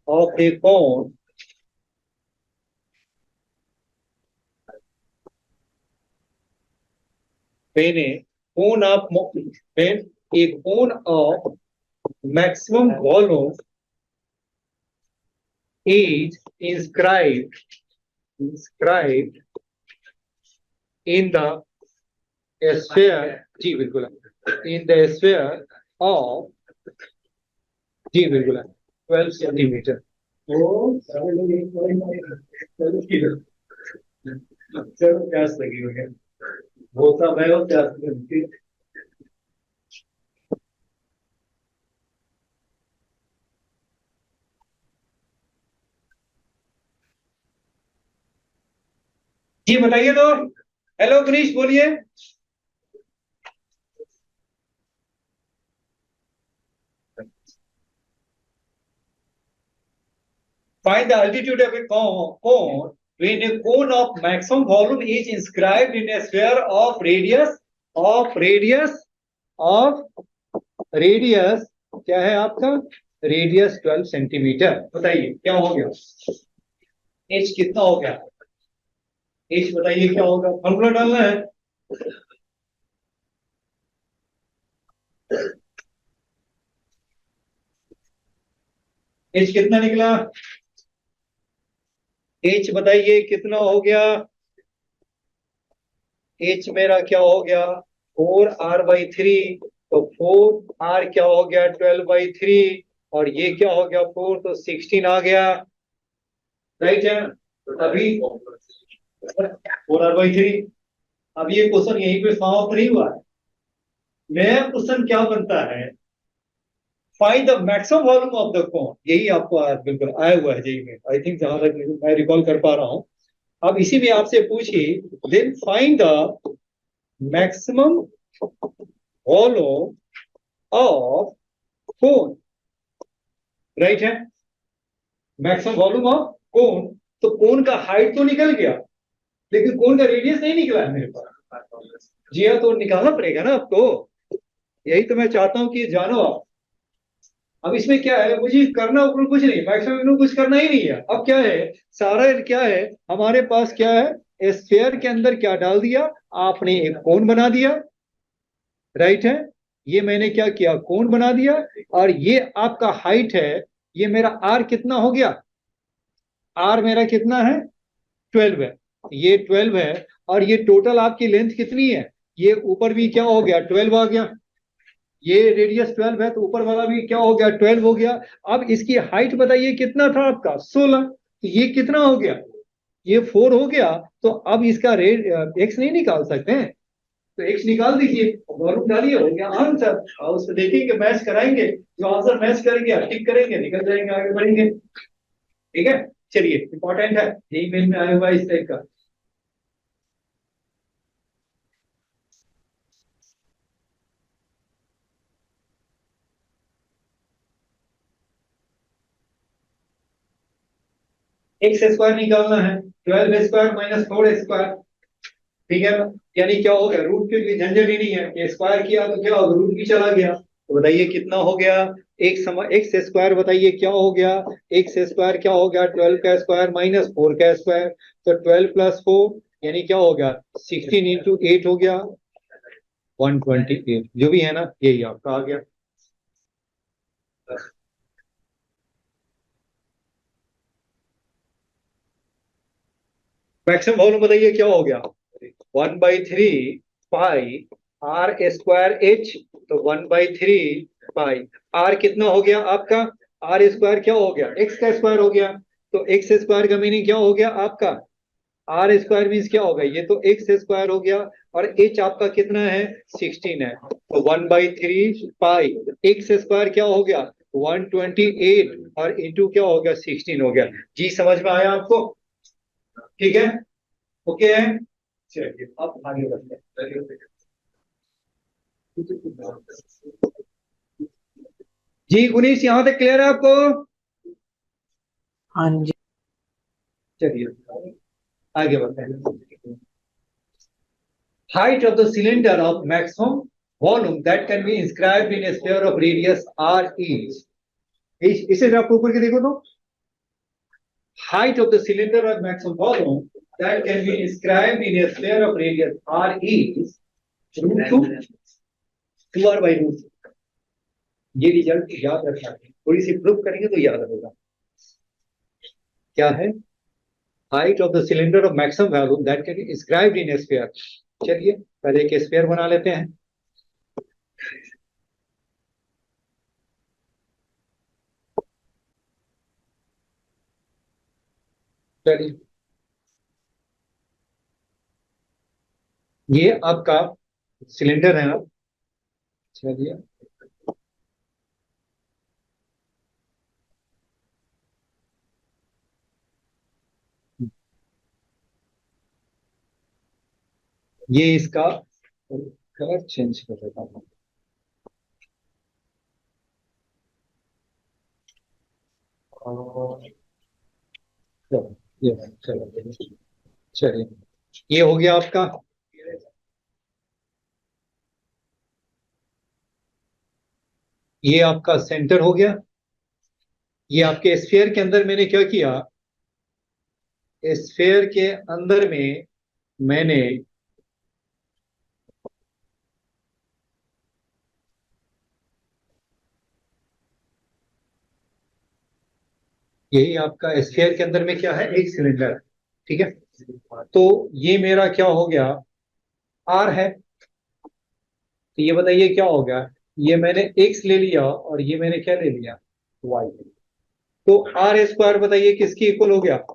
S1: of a cone when a cone of maximum volume is inscribed in the sphere, जी बिल्कुल, in the sphere of, जी बिल्कुल 12 सेंटीमीटर। चलो प्यास लगी हुई है, होता मैं हो प्यास लगी। जी बताइए तो, हेलो गणेश बोलिए। Find the altitude of a cone when a cone of maximum volume is inscribed in a sphere of radius क्या है आपका रेडियस 12 सेंटीमीटर। बताइए क्या हो गया, एच कितना हो गया, एच बताइए क्या होगा, फॉर्मूला डालना है। एच कितना निकला, एच बताइए कितना हो गया, एच मेरा क्या हो गया 4r/3, तो 4r क्या हो गया 12/3, और ये क्या हो गया 4, तो 16 आ गया, राइट है। अभी 4r/3, अब ये क्वेश्चन यहीं पे समाप्त नहीं हुआ है, नया क्वेश्चन क्या बनता है, find the maximum volume of the cone, यही आपको बिल्कुल आया हुआ है जेई में, आई थिंक जहां तक मैं रिकॉल कर पा रहा हूं। अब इसी में आपसे पूछिए, then find the maximum volume of cone, right है, मैक्सिमम वॉल्यूम ऑफ कोन, तो कोन का हाइट तो निकल गया, लेकिन कोन का रेडियस नहीं निकला है मेरे पास। जी हाँ, तो निकालना पड़ेगा ना आपको, यही तो मैं चाहता हूं कि जानो आप। अब इसमें क्या है, मुझे करना ऊपर कुछ नहीं, मैक्सिमम कुछ करना ही नहीं है। अब क्या है, सारा क्या है हमारे पास, क्या है स्फीयर के अंदर क्या डाल दिया आपने, एक कोन बना दिया, राइट है, ये मैंने क्या किया कोन बना दिया, और ये आपका हाइट है, ये मेरा आर कितना हो गया, आर मेरा कितना है 12 है, ये 12 है, और ये टोटल आपकी लेंथ कितनी है, ये ऊपर भी क्या हो गया 12 आ गया, ये रेडियस 12 है, तो ऊपर वाला भी क्या हो गया 12 हो गया। अब इसकी हाइट बताइए कितना था आपका 16, तो ये कितना हो गया, ये 4 हो गया, तो अब इसका रेड एक्स नहीं निकाल सकते हैं, तो x निकाल दीजिए, वॉल्यूम डालिए, हो गया आंसर। और उसको देखेंगे, मैच कराएंगे, जो आंसर मैच करेंगे टिक करेंगे, निकल जाएंगे, आगे बढ़ेंगे। ठीक है, चलिए, इंपॉर्टेंट है, यही मेल में आया हुआ है इस टाइप का। एक्स स्क्वायर निकालना है, 12 स्क्वायर माइनस 4 स्क्वायर। ठीक है, यानी क्या हो गया, रूट के लिए झंझट ही नहीं है, ये स्क्वायर किया तो क्या होगा, रूट भी चला गया। तो बताइए कितना हो गया, एक्स स्क्वायर बताइए क्या हो गया, एक्स स्क्वायर क्या हो गया, 12 का स्क्वायर माइनस 4 का स्क्वायर, तो 12 प्लस 4 यानी क्या हो गया, 16 इंटू 8 हो गया 128, जो भी है ना, यही आपका आ गया। मैक्सिमम वॉल्यूम बताइए क्या हो गया, 1/3 पाई r स्क्वायर h, तो 1/3 पाई r कितना हो गया आपका, r स्क्वायर क्या हो गया, x का स्क्वायर हो गया, तो x स्क्वायर का मीनिंग क्या हो गया आपका, r स्क्वायर मीन्स क्या होगा, ये तो x स्क्वायर हो गया, और h आपका कितना है 16 है, तो 1/3 पाई x स्क्वायर क्या हो गया 128, और इंटू क्या हो गया 16 हो गया। जी समझ में आया आपको, ठीक है, ओके है, चलिए अब आगे बढ़ते हैं। जी गुनीश, यहाँ तक क्लियर है आपको,
S3: हाँ जी।
S1: चलिए आगे बढ़ते हैं। Height of the cylinder of maximum volume that can be inscribed in a sphere of radius r is, इसे जरा ऊपर के देखो तो, height of the cylinder of maximum volume that can be inscribed in a sphere of radius r is root 2r/√2। ये result याद रखना है, थोड़ी सी प्रूफ करेंगे तो याद होगा। क्या है, height of the cylinder of maximum value that can be inscribed in A sphere. चलिए पहले एक स्फीयर बना लेते हैं। चलिए, ये आपका सिलेंडर है ना, चलिए ये इसका कलर चेंज कर देता हूं। चलो ये, चलो चलिए, ये हो गया आपका, ये आपका सेंटर हो गया। ये आपके स्फीयर के अंदर मैंने क्या किया, स्फीयर के अंदर में मैंने यही आपका स्फीयर के अंदर में क्या है, एक सिलेंडर, ठीक है। तो ये मेरा क्या हो गया, आर है, तो ये बताइए क्या हो गया, ये मैंने एक्स ले लिया और ये मैंने क्या ले लिया, वाई। तो आर स्क्वायर बताइए किसकी इक्वल हो गया,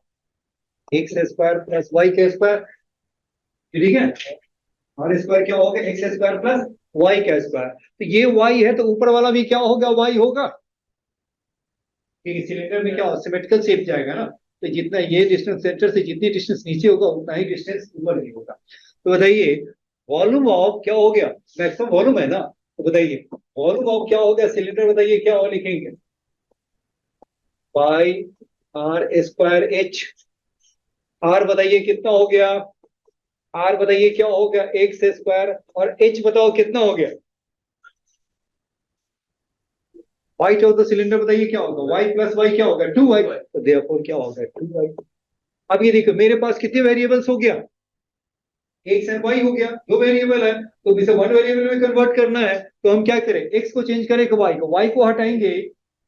S1: एक्स स्क्वायर प्लस वाई का स्क्वायर, ठीक है। आर स्क्वायर क्या हो गया, एक्स स्क्वायर प्लस वाई का स्क्वायर, तो ये वाई है तो ऊपर वाला भी क्या होगा, वाई होगा, क्योंकि सिलेंडर में क्या सिमेट्रिकल शेप जाएगा ना, तो जितना ये डिस्टेंस सेंटर से जितनी डिस्टेंस नीचे होगा उतना ही डिस्टेंस ऊपर भी होगा। तो बताइए वॉल्यूम ऑफ क्या हो गया, मैक्सिमम वॉल्यूम है ना, तो बताइए वॉल्यूम ऑफ क्या हो गया सिलेंडर, बताइए क्या हो, लिखेंगे पाई आर स्क्वायर एच, आर बताइए कितना हो गया, आर बताइए क्या हो गया एक्स स्क्वायर, और एच बताओ कितना हो गया, वाई ऑफ द सिलेंडर बताइए क्या होगा, वाई प्लस वाई क्या होगा 2y, तो देयरफॉर क्या होगा 2y। अब ये देखो मेरे पास कितने वेरिएबल्स हो गया, एक्स एंड वाई हो गया, दो वेरिएबल है, तो इसे वन वेरिएबल में कन्वर्ट करना है, तो हम क्या करें, एक्स को चेंज करें वाई को, वाई को हटाएंगे,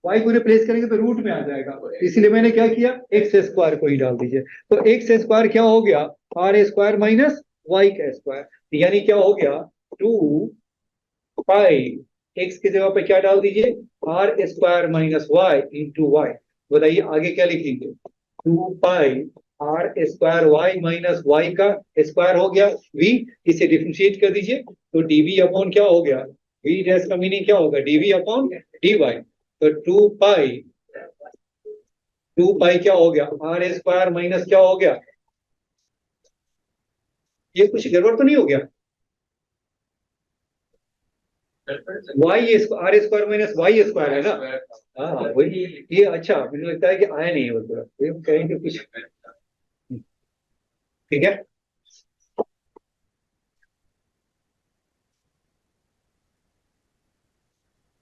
S1: वाई को रिप्लेस करेंगे तो रूट में आ जाएगा, इसलिए मैंने क्या किया, एक्स स्क्वायर को ही डाल दीजिए, तो एक्स स्क्वायर क्या हो गया, आर स्क्वायर माइनस वाई का स्क्वायर, यानी क्या हो गया 2 पाई, एक्स की जगह पे क्या डाल दीजिए, r square minus y into y. बताइए आगे क्या लिखेंगे, 2 pi r square y minus y का स्क्वायर हो गया v, इसे डिफरेंशिएट कर दीजिए तो dv अपॉन क्या हो गया, v डैश का मीनिंग क्या होगा, dv अपॉन dy। तो 2 पाई क्या हो गया, आर स्क्वायर माइनस क्या हो गया, ये कुछ गड़बड़ तो नहीं हो गया, y r square minus y square है ना। हाँ वही, ये अच्छा मुझे लगता है कि आया नहीं है वो पूरा, तो कहेंगे कुछ, ठीक है।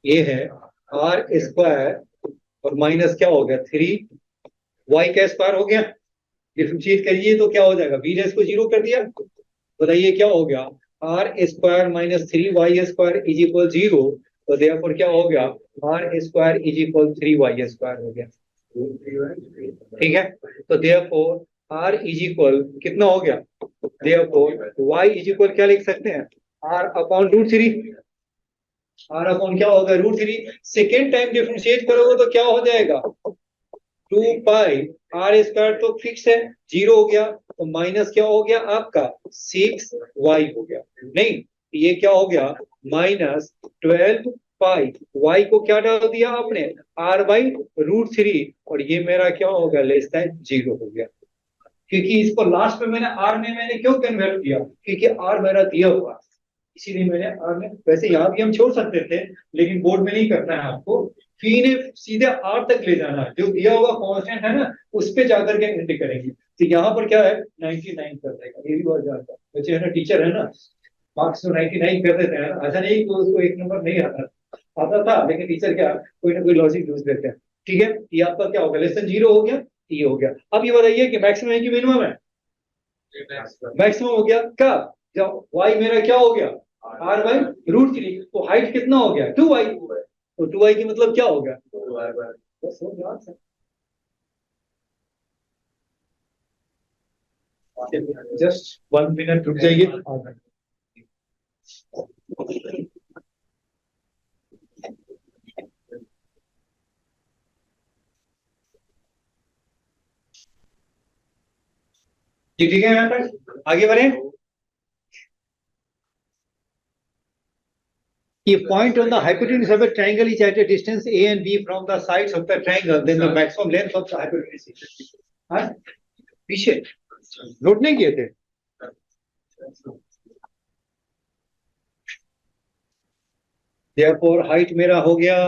S1: ये है आर स्क्वायर और माइनस क्या हो गया 3 वाई का स्क्वायर हो गया, डिफरेंशिएट करिए तो क्या हो जाएगा, बी डैश को 0 कर दिया, बताइए क्या हो गया, r square minus 3 y square is equal 0, तो देयरफॉर क्या हो गया, r square is equal 3 y square हो गया, ठीक है। तो देयरफॉर आर इज इक्वल कितना हो गया, देयरफॉर वाई इज इक्वल क्या लिख सकते हैं, आर अपॉन √3, आर अपॉन क्या होगा √3, सेकेंड टाइम डिफरेंशिएट करोगे तो क्या हो जाएगा 2 पाई, आर स्क्वायर तो फिक्स है 0 हो गया, तो माइनस क्या हो गया आपका 6 वाई हो गया, नहीं ये क्या हो गया -12 पाई, वाई को क्या डाल दिया आपने r/√3, और ये मेरा क्या होगा <0 हो गया, क्योंकि इसको लास्ट में मैंने आर में मैंने क्यों कन्वर्ट किया, क्योंकि आर मेरा दिया हुआ, इसीलिए मैंने आर में, वैसे यहाँ भी हम छोड़ सकते थे लेकिन बोर्ड में नहीं करना है आपको, फी ने सीधे आर तक ले जाना है, जो दिया हुआ कांस्टेंट है ना उस पे जाकर के एंट्री करेंगे, तो यहाँ पर क्या है 99 कर देगा, ये भी बहुत ज्यादा बच्चे है ना, टीचर है ना, मार्क्स तो 99 कर देते हैं, ऐसा नहीं कि उसको 1 नंबर नहीं आता था, लेकिन टीचर क्या कोई ना कोई लॉजिक यूज देते हैं, ठीक है। ये आपका क्या होगा <0 हो गया, ये हो गया। अब ये बताइए कि मैक्सिमम है कि मिनिमम है, मैक्सिमम हो गया कब, जब y मेरा क्या हो गया r/√3, तो हाइट कितना हो गया 2y, तो 2y की मतलब क्या हो गया, बस हो गया। जस्ट 1 मिनट रुक जाइए, जी ठीक है, यहाँ तक आगे बढ़े। A point on the hypotenuse of a triangle is at a distance a and b from the sides of the triangle, then the maximum length of the hypotenuse is, हाँ पीछे नोट नहीं किए थे, therefore height मेरा हो गया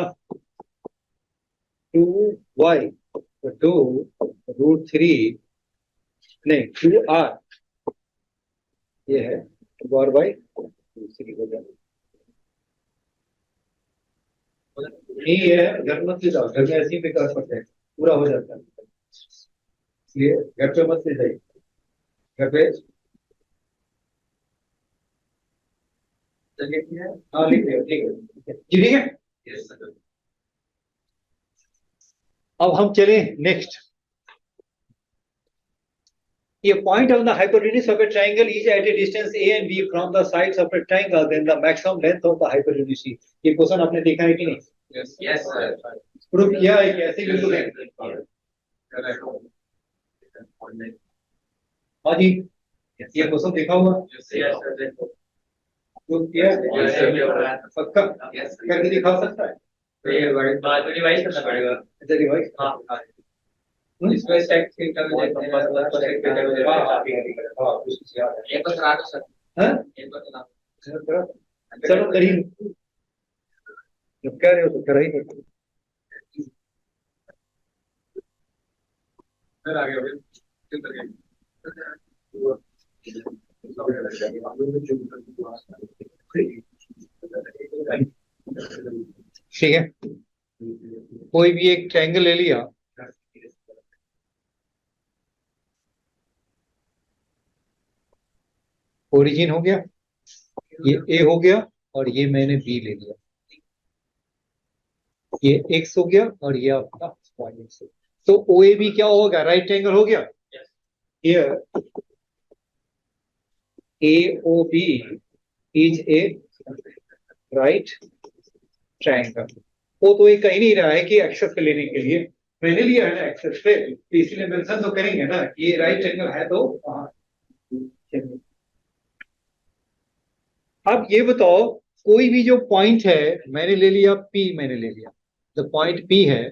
S1: 2y, तो 2√3 नहीं 2r, ये है 2r/√3 हो गया, नहीं है घर मत ले जाओ, घर में ऐसे ही बेकार पड़ते हैं, पूरा हो जाता है, इसलिए घर पे मत ले जाइए, घर पे हाँ लिख लिया, ठीक है जी, ठीक है। अब हम चले next, A point on the hypotenuse of a triangle is at a distance a and b from the sides of a triangle, then the maximum length of the hypotenuse is, ये क्वेश्चन आपने देखा है कि नहीं,
S2: yes sir,
S1: proof किया है कि ऐसे बिल्कुल है, हाँ जी ये क्वेश्चन देखा होगा, प्रूफ किया है पक्का, करके दिखा सकता है,
S2: रिवाइज करना पड़ेगा,
S1: अच्छा रिवाइज,
S2: हाँ इसमें सेक्ट थीटा में देखते हैं, सेक्ट थीटा में देखते हैं,
S1: हाँ कुछ याद है,
S2: एक बार करा दो सर,
S1: हाँ
S2: एक बार करा,
S1: चलो करिए, जब कह रहे हो तो करा ही करते,
S2: सर आगे हो गया,
S1: ठीक है। कोई भी एक ट्रायंगल ले लिया, ओरिजिन हो गया, ये ए हो गया और ये मैंने बी ले लिया, ये एक्स हो गया और ये आपका वाई एक्स, तो ओ ए बी क्या होगा, राइट ट्रायंगल हो गया, here AOB is a right triangle, वो तो ये कहीं नहीं रहा है कि एक्सेस पे लेने के लिए, मैंने लिया है ना एक्सेस पे, तो इसीलिए मेंशन तो करेंगे ना कि ये राइट एंगल है तो हाँ। चलिए। अब ये बताओ, कोई भी जो पॉइंट है, मैंने ले लिया पी, मैंने ले लिया जो पॉइंट पी है।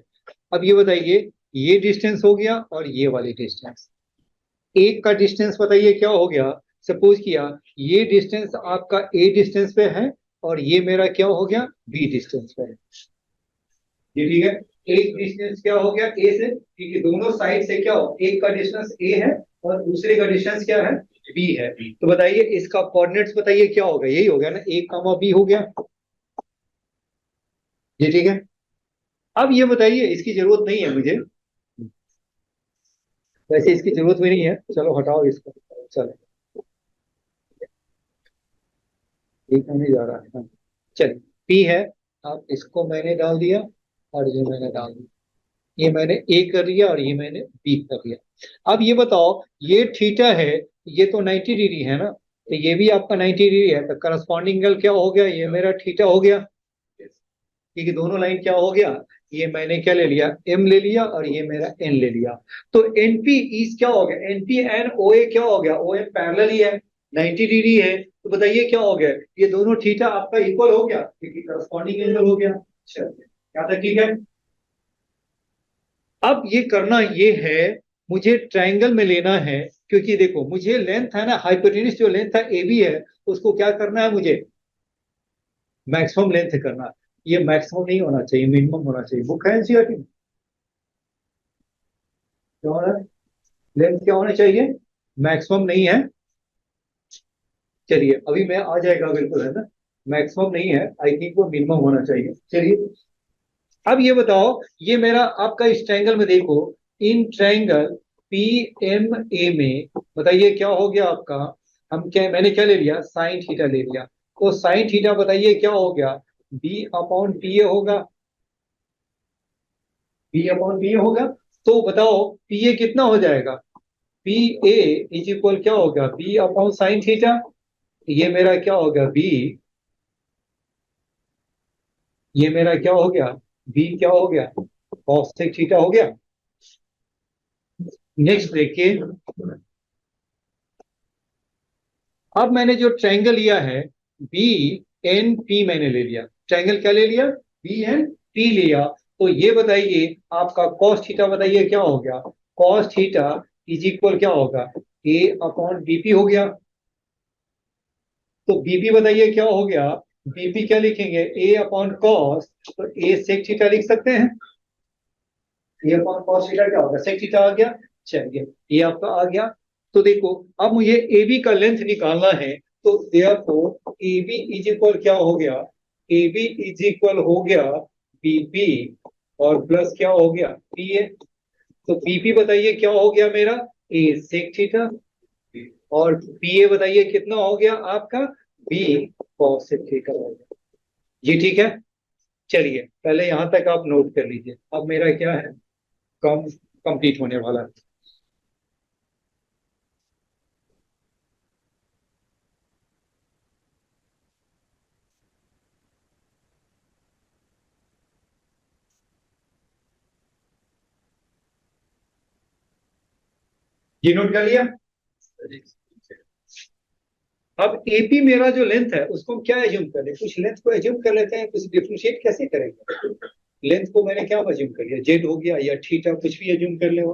S1: अब ये बताइए, ये डिस्टेंस हो गया और ये वाली डिस्टेंस, एक का डिस्टेंस बताइए क्या हो गया। सपोज किया ये डिस्टेंस आपका ए डिस्टेंस पे है और ये मेरा क्या हो गया, बी डिस्टेंस पे है। ये ठीक है, एक डिस्टेंस क्या हो गया ए से, क्योंकि दोनों साइड से क्या हो, एक का डिस्टेंस ए है और दूसरे का डिस्टेंस क्या है, बी है। तो बताइए इसका कोऑर्डिनेट्स बताइए क्या होगा, यही हो गया ना, ए कामा बी हो गया। ये ठीक है। अब ये बताइए, इसकी जरूरत नहीं है मुझे, वैसे इसकी जरूरत भी नहीं है, चलो हटाओ इसको। चलो ठीक नहीं जा रहा है, हाँ। चलिए, पी है, अब इसको मैंने डाल दिया और ये मैंने डाल दिया, ये मैंने ए कर दिया और ये मैंने बी कर दिया। अब ये बताओ, ये थीटा है, ये तो 90 डिग्री है ना, तो ये भी आपका 90 डिग्री है, तो करस्पॉन्डिंग एंगल क्या हो गया, ये मेरा थीटा हो गया, क्योंकि दोनों लाइन क्या हो गया, ये मैंने क्या ले लिया, एम ले लिया और ये मेरा एन ले लिया। तो एनपी इज क्या हो गया, एनपी एन ओ ए क्या हो गया, ओ ए पैरेलल ही है, 90 डिग्री है, तो बताइए क्या हो गया, ये दोनों थीटा आपका इक्वल हो गया, क्योंकि करस्पॉन्डिंग एंगल हो गया। चलिए, क्या तक ठीक है। अब ये करना ये है, मुझे ट्रायंगल में लेना है, क्योंकि देखो मुझे लेंथ है ना, हाइपोटेन्यूज जो लेंथ है ए बी है, उसको क्या करना है मुझे, मैक्सिमम लेंथ करना है। ये मैक्सिमम नहीं होना चाहिए, मिनिमम होना चाहिए। बुक है एनसीईआरटी में क्या होना है, लेंथ क्या होना चाहिए, मैक्सिमम नहीं है। चलिए अभी मैं आ जाएगा बिल्कुल, है ना, मैक्सिमम नहीं है, आई थिंक वो मिनिमम होना चाहिए। चलिए, अब ये बताओ, ये मेरा आपका इस ट्रायंगल में देखो, in triangle p m a में बताइए क्या हो गया आपका, हम क्या, मैंने क्या ले लिया, साइन थीटा ले लिया, तो साइन थीटा बताइए क्या हो गया, बी अपॉन पी ए होगा, बी अपॉन पी ए होगा। तो बताओ पी ए कितना हो जाएगा, पी ए इज इक्वल क्या होगा, बी अपॉन साइन थीटा, ये मेरा क्या होगा बी, ये मेरा क्या हो गया, बी क्या हो गया, कॉस थीटा हो गया। नेक्स्ट देखिए, अब मैंने जो ट्रायंगल लिया है बी एन पी, मैंने ले लिया ट्रायंगल, क्या ले लिया, बी एन पी लिया। तो ये बताइए आपका कॉस थीटा बताइए क्या हो गया, कॉस थीटा इज इक्वल क्या होगा, ए अपॉन बीपी हो गया। तो बीपी बताइए क्या हो गया, बीपी क्या लिखेंगे, ए अपॉन कॉस, तो ए सेक थीटा लिख सकते हैं, ए अपॉन कॉस थीटा क्या होगा, सेक थीटा आ गया। चलिए, ये आपका आ गया। तो देखो, अब मुझे ए बी का लेंथ निकालना है, तो therefore a b is equal क्या हो गया, ए बी इज इक्वल हो गया बीपी और प्लस क्या हो गया पी ए। तो बीपी बताइए क्या हो गया मेरा, ए सेक थीटा, और पी ए बताइए कितना हो गया आपका, बी कॉस थीटा हो गया। ये ठीक है। चलिए पहले यहां तक आप नोट कर लीजिए, अब मेरा क्या है, कम कंप्लीट होने वाला है। ये नोट कर लिया। अब एपी मेरा जो लेंथ है उसको हम क्या एज्यूम कर ले, कुछ लेंथ को एज्यूम कर लेते हैं, कुछ डिफ्रेंशिएट कैसे करेंगे। लेंथ को मैंने क्या एज्यूम कर लिया, जेड हो गया या थीटा, कुछ भी एज्यूम कर ले वो,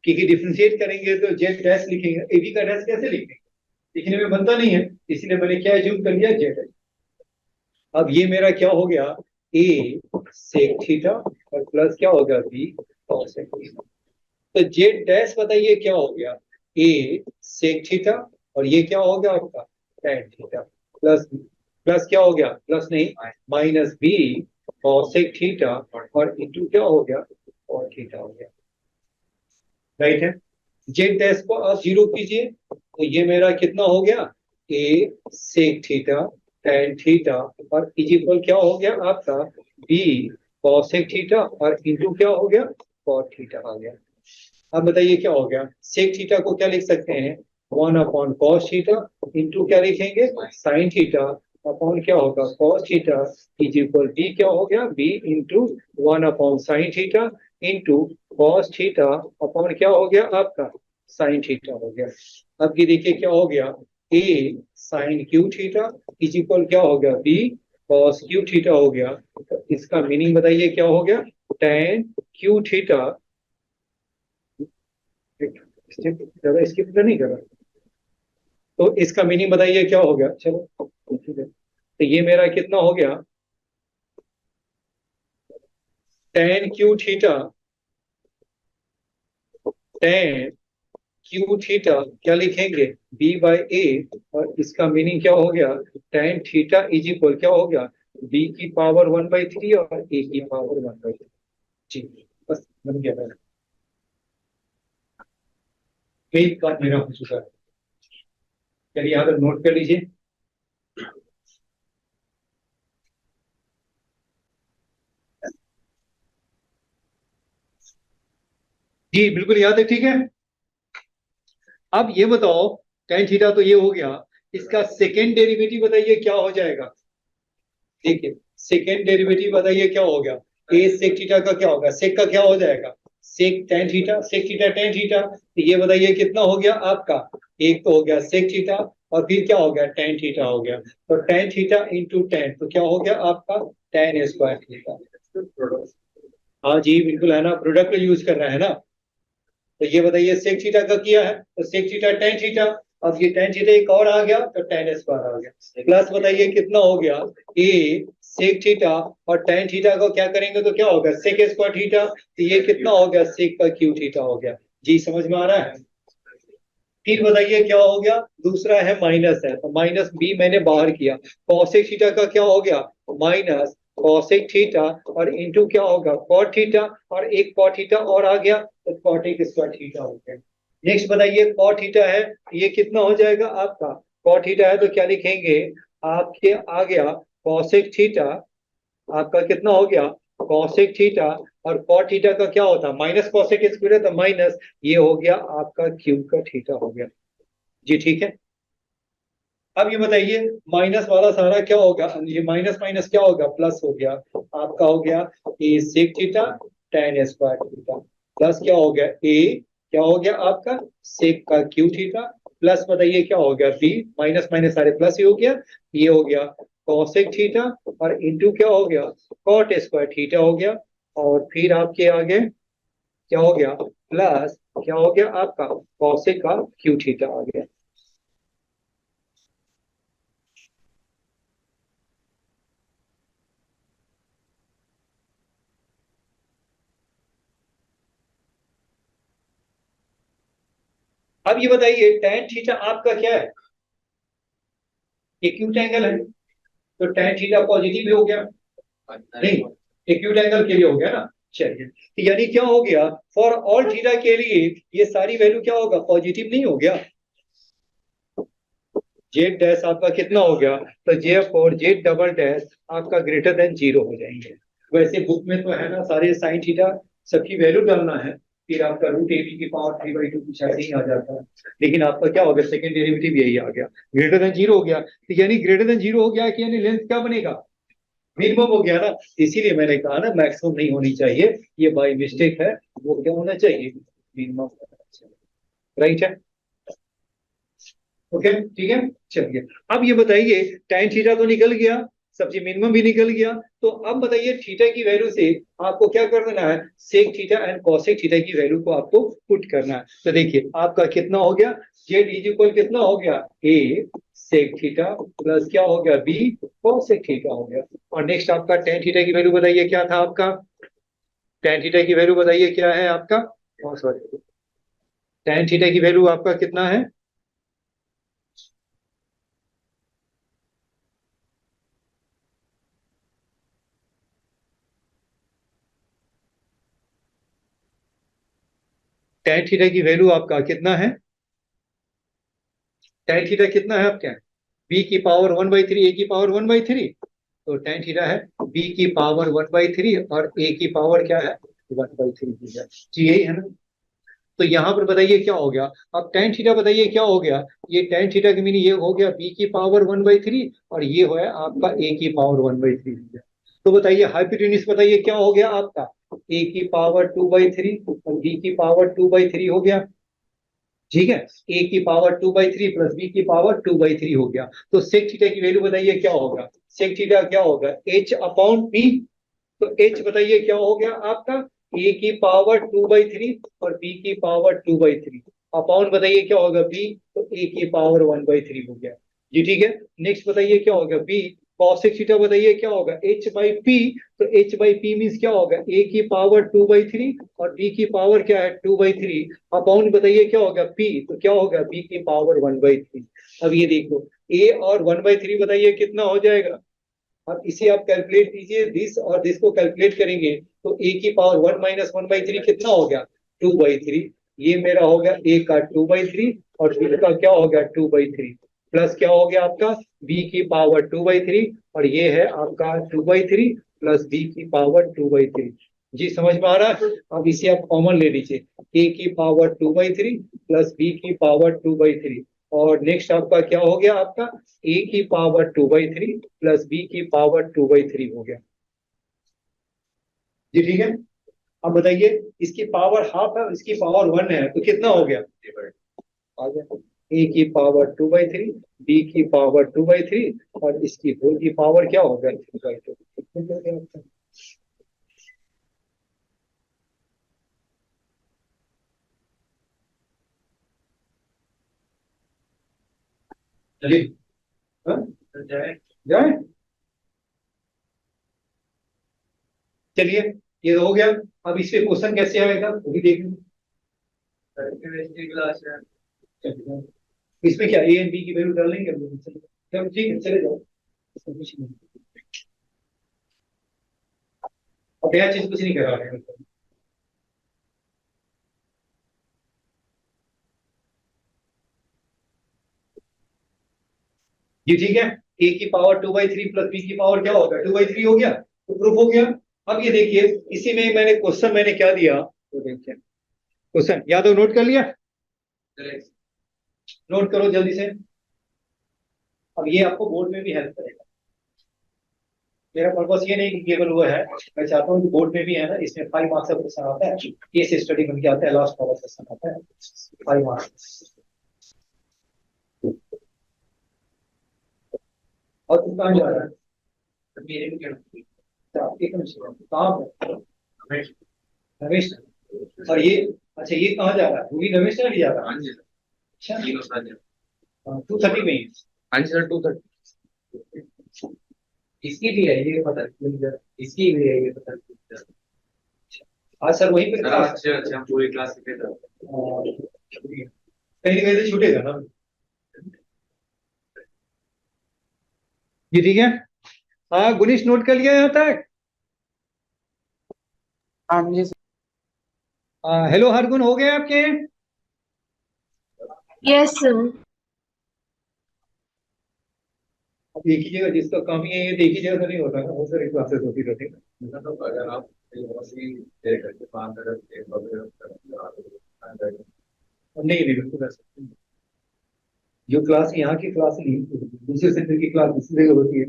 S1: क्योंकि डिफ्रेंशिएट करेंगे तो जेड डैश लिखेंगे, एबी का डैश कैसे लिखेंगे, लिखने में बनता नहीं है, इसलिए मैंने क्या एज्यूम कर लिया, जेड। अब ये मेरा क्या हो गया, ए सेक थीटा और प्लस क्या होगा बी कॉस थीटा। तो जेड डैश बताइए क्या हो गया, ए सेक थीटा और ये क्या हो गया आपका tan थीटा, प्लस प्लस क्या हो गया, प्लस नहीं माइनस बी कॉसेक थीटा और इंटू क्या हो गया, और थीटा हो गया। राइट है। जेड डैश को आप जीरो कीजिए, तो ये मेरा कितना हो गया, a sec theta tan theta और इज इक्वल क्या हो गया आपका बी कॉसेक थीटा और इंटू क्या हो गया, कॉट थीटा आ गया। अब बताइए क्या हो गया, सेक थीटा को क्या लिख सकते हैं, one upon cos theta into क्या लिखेंगे, साइन थीटा अपॉन क्या होगा, cos theta is equal b क्या हो गया, b into one upon sine theta into cos theta upon क्या हो गया आपका साइन थीटा हो गया। अब ये देखिए क्या हो गया, a sine cube theta is equal क्या हो गया बी कॉस क्यू थीटा हो गया। तो इसका मीनिंग बताइए क्या हो गया, टेन क्यू थीटा, ज्यादा स्किप तो नहीं करा, तो इसका मीनिंग बताइए क्या हो गया। चलो ठीक है, तो ये मेरा कितना हो गया, ten Q theta, ten Q theta क्या लिखेंगे बी बाई ए, और इसका मीनिंग क्या हो गया, टेन थीटा इज इक्वल क्या हो गया बी की पावर 1/3 और ए की पावर 1/3। जी बस बन गया मेरा, यही काम मेरा हो चुका है। चलिए यहाँ पर नोट कर लीजिए। जी बिल्कुल याद है, ठीक है। अब ये बताओ, टेन थीटा तो ये हो गया, इसका सेकेंड डेरिवेटिव बताइए क्या हो जाएगा। देखिए सेकेंड डेरिवेटिव बताइए क्या हो गया, ए सेक थीटा का क्या होगा, सेक का क्या हो जाएगा sec tan theta, sec theta tan theta, तो ये बताइए कितना हो गया आपका, एक तो हो गया सेक थीटा और फिर क्या हो गया टेन थीटा हो गया, तो टेन थीटा इंटू टेन तो क्या हो गया आपका टेन स्क्वायर थीटा। हाँ जी बिल्कुल है ना, प्रोडक्ट यूज कर रहा है ना। तो ये बताइए सेक थीटा का किया है, तो सेक थीटा टेन थीटा, अब ये टेन थीटा एक और आ गया तो टेन स्क्वायर आ गया, प्लस बताइए कितना हो गया ए सेक थीटा, और टेन थीटा को क्या करेंगे तो क्या होगा सेक स्क्वायर थीटा, तो ये कितना हो गया सेक का क्यू थीटा हो गया। जी समझ में आ रहा है। फिर बताइए क्या हो गया, दूसरा है माइनस है, तो माइनस बी मैंने बाहर किया, कॉसेक थीटा का क्या हो गया माइनस कॉसेक थीटा, और इंटू क्या होगा कॉट थीटा, और एक कॉट थीटा और आ गया तो कॉटेक स्क्वायर थीटा हो गया। नेक्स्ट बताइए कॉट थीटा है, ये कितना हो जाएगा आपका, कॉट थीटा है तो क्या लिखेंगे, आपके आ गया कॉसेक थीटा, आपका कितना हो गया कॉसेक थीटा, और कॉट थीटा का क्या होता है माइनस कॉसेक स्क्वायर तो माइनस, ये हो गया आपका क्यू का थीटा हो गया। जी ठीक है। अब ये बताइए माइनस वाला सारा क्या होगा, ये माइनस माइनस क्या होगा प्लस हो गया, आपका हो गया a sec theta tan square theta, plus क्या हो गया ए क्या हो गया आपका सेक का क्यू थीटा, प्लस बताइए क्या हो गया बी, माइनस माइनस सारे प्लस ही हो गया, ये हो गया कॉसेक थीटा, और इंटू क्या हो गया कॉट स्क्वायर थीटा हो गया, और फिर आपके आगे क्या हो गया प्लस क्या हो गया आपका कॉसेक का क्यू थीटा आ गया। अब ये बताइए टेन थीटा आपका क्या है, एक्यूट एंगल है, तो टेन थीटा पॉजिटिव भी हो गया, नहीं एक्यूट एंगल के लिए हो गया ना। चलिए तो यानी क्या हो गया फॉर ऑल थीटा के लिए ये सारी वैल्यू क्या होगा पॉजिटिव नहीं हो गया, जेड डैश आपका कितना हो गया, तो J for Z double dash आपका ग्रेटर देन जीरो हो जाएंगे। वैसे बुक में तो है ना सारे साइन थीटा सबकी वैल्यू डालना है, फिर आपका रूट ए बी की पावर 3/2 की शायद ही आ जाता है, लेकिन आपका क्या हो गया सेकंड डेरिवेटिव यही आ गया, ग्रेटर देन जीरो हो गया, तो यानी ग्रेटर देन जीरो हो गया कि यानी लेंथ क्या बनेगा मिनिमम हो गया ना, इसीलिए मैंने कहा ना मैक्सिमम नहीं होनी चाहिए, ये बाई मिस्टेक है, वो क्या होना चाहिए मिनिमम, राइट है। ओके ठीक है। चलिए अब ये बताइए tan थीटा तो निकल गया, सबसे मिनिमम भी निकल गया, तो अब बताइए थीटा की वैल्यू से आपको क्या कर देना है sec theta and cosec theta की वैल्यू को आपको पुट करना है। तो देखिए आपका कितना हो गया जेड इज इक्वल कितना हो गया ए सेक थीटा प्लस क्या हो गया बी कॉसेक थीटा हो गया, और नेक्स्ट आपका tan थीटा की वैल्यू बताइए क्या था आपका, tan थीटा की वैल्यू बताइए क्या है आपका, सॉरी tan थीटा की वैल्यू आपका कितना है, tan थीटा की वैल्यू आपका कितना है, tan थीटा कितना है आपके बी की पावर 1/3 ए की पावर 1/3, तो tan थीटा है बी की पावर 1/3 और ए की पावर क्या है 1/3 जी यही है ना। तो यहाँ पर बताइए क्या हो गया, अब tan थीटा बताइए क्या हो गया, ये tan थीटा की मीनिंग ये हो गया बी की पावर 1/3 और ये हो है आपका ए की पावर 1/3। तो बताइए हाइपोटेन्यूज बताइए क्या हो गया आपका ए की पावर 2/3 और बी की पावर 2/3 हो गया। ठीक है, ए की पावर 2/3 प्लस बी की पावर 2/3 हो गया। तो सेक थीटा की वैल्यू बताइए क्या होगा? सेक थीटा क्या होगा? H upon b. तो एच बताइए क्या हो गया आपका? ए की पावर 2/3 और बी की पावर 2/3 अपॉन बताइए क्या होगा? बी। तो ए की पावर 1/3 हो गया जी। ठीक है, नेक्स्ट बताइए क्या होगा? बी कॉसेक थीटा बताइए क्या होगा? H by P. तो एच बाई पी मीन्स क्या होगा? ए की पावर 2/3 और बी की पावर क्या है? 2/3 अपॉन बताइए क्या होगा? पी। तो क्या होगा? बी की पावर 1/3। अब ये देखो, ए और 1/3 बताइए कितना हो जाएगा? अब इसे आप कैलकुलेट कीजिए, दिस और दिस को कैलकुलेट करेंगे तो ए की पावर 1 माइनस 1/3 कितना हो गया? 2/3। ये मेरा हो गया ए का 2/3 और बी का क्या हो गया? 2/3 प्लस क्या हो गया आपका? बी की पावर 2/3 और ये है आपका 2/3 प्लस बी की पावर 2/3। जी समझ में आ रहा है? अब इसे आप कॉमन ले लीजिए, ए की पावर 2/3 प्लस बी की पावर 2/3 और नेक्स्ट आपका क्या हो गया? आपका ए की पावर 2/3 प्लस बी की पावर 2/3 हो गया जी। ठीक है, अब बताइए, इसकी पावर हाफ है, इसकी पावर 1 है, तो कितना हो गया? आ गया ए की पावर 2/3, बी की पावर 2/3 और इसकी होल की पावर क्या हो गया? 3/2। चलिए, हाँ?
S2: जाए
S1: जाए, चलिए, ये तो हो गया। अब इस पे क्वेश्चन कैसे आएगा वो भी देख लेंगे।
S2: केमिस्ट्री क्लास है।
S1: इसमें क्या ए एंड बी की वैल्यू डाल लेंगे हम लोग। चलो ठीक है, चले जाओ, इसमें कुछ नहीं। अब नया चीज कुछ नहीं करा रहे हैं। ये ठीक है, ए की पावर 2/3 प्लस बी की पावर क्या होगा? 2/3 हो गया, तो प्रूफ हो गया। अब ये देखिए, इसी में मैंने क्वेश्चन मैंने क्या दिया, तो देखिए क्वेश्चन या तो नोट कर लिया, नोट करो जल्दी से। अब ये आपको बोर्ड में भी हेल्प करेगा। मेरा पर्पस ये नहीं कि केवल वो है, मैं चाहता हूँ कि बोर्ड में भी है ना, इसमें 5 मार्क्स का क्वेश्चन आता है, केस स्टडी बन के आता है, लास्ट वाला क्वेश्चन आता है 5 मार्क्स। और तू कहाँ जा रहा है?
S2: मेरे भी क्या
S1: एक मिनट, कहाँ पे? रमेश नगर। और ये, अच्छा ये कहाँ जा रहा है? वो भी रमेश नगर ही जा रहा है।
S2: हाँ जी
S1: अच्छा,
S2: तीनों साथ जाए।
S1: 230 में ही।
S2: हाँ जी सर 230। इसकी भी है ये पता नहीं, इसकी भी है ये पता नहीं।
S1: आज सर वहीं पे
S2: सर
S1: क्लास
S2: अच्छे अच्छे हम पूरी क्लास के थे।
S1: कहीं ना कहीं से छूटेगा ना। ये ठीक है, हाँ गुनीश नोट कर लिया यहाँ तक?
S2: हाँ जी
S1: हेलो हरगुन, हो गए आपके?
S3: Yes sir.
S1: अब एक ही जगह जिसका कमी है, ये तो एक ही जगह तो नहीं होता ना, बहुत सारी क्लासेस होती रहती है।
S2: तो अगर आप देर करके 5
S1: नहीं नहीं, बिल्कुल ऐसा नहीं। जो क्लास यहाँ की क्लास नहीं, दूसरे सेंटर की क्लास दूसरी जगह होती है,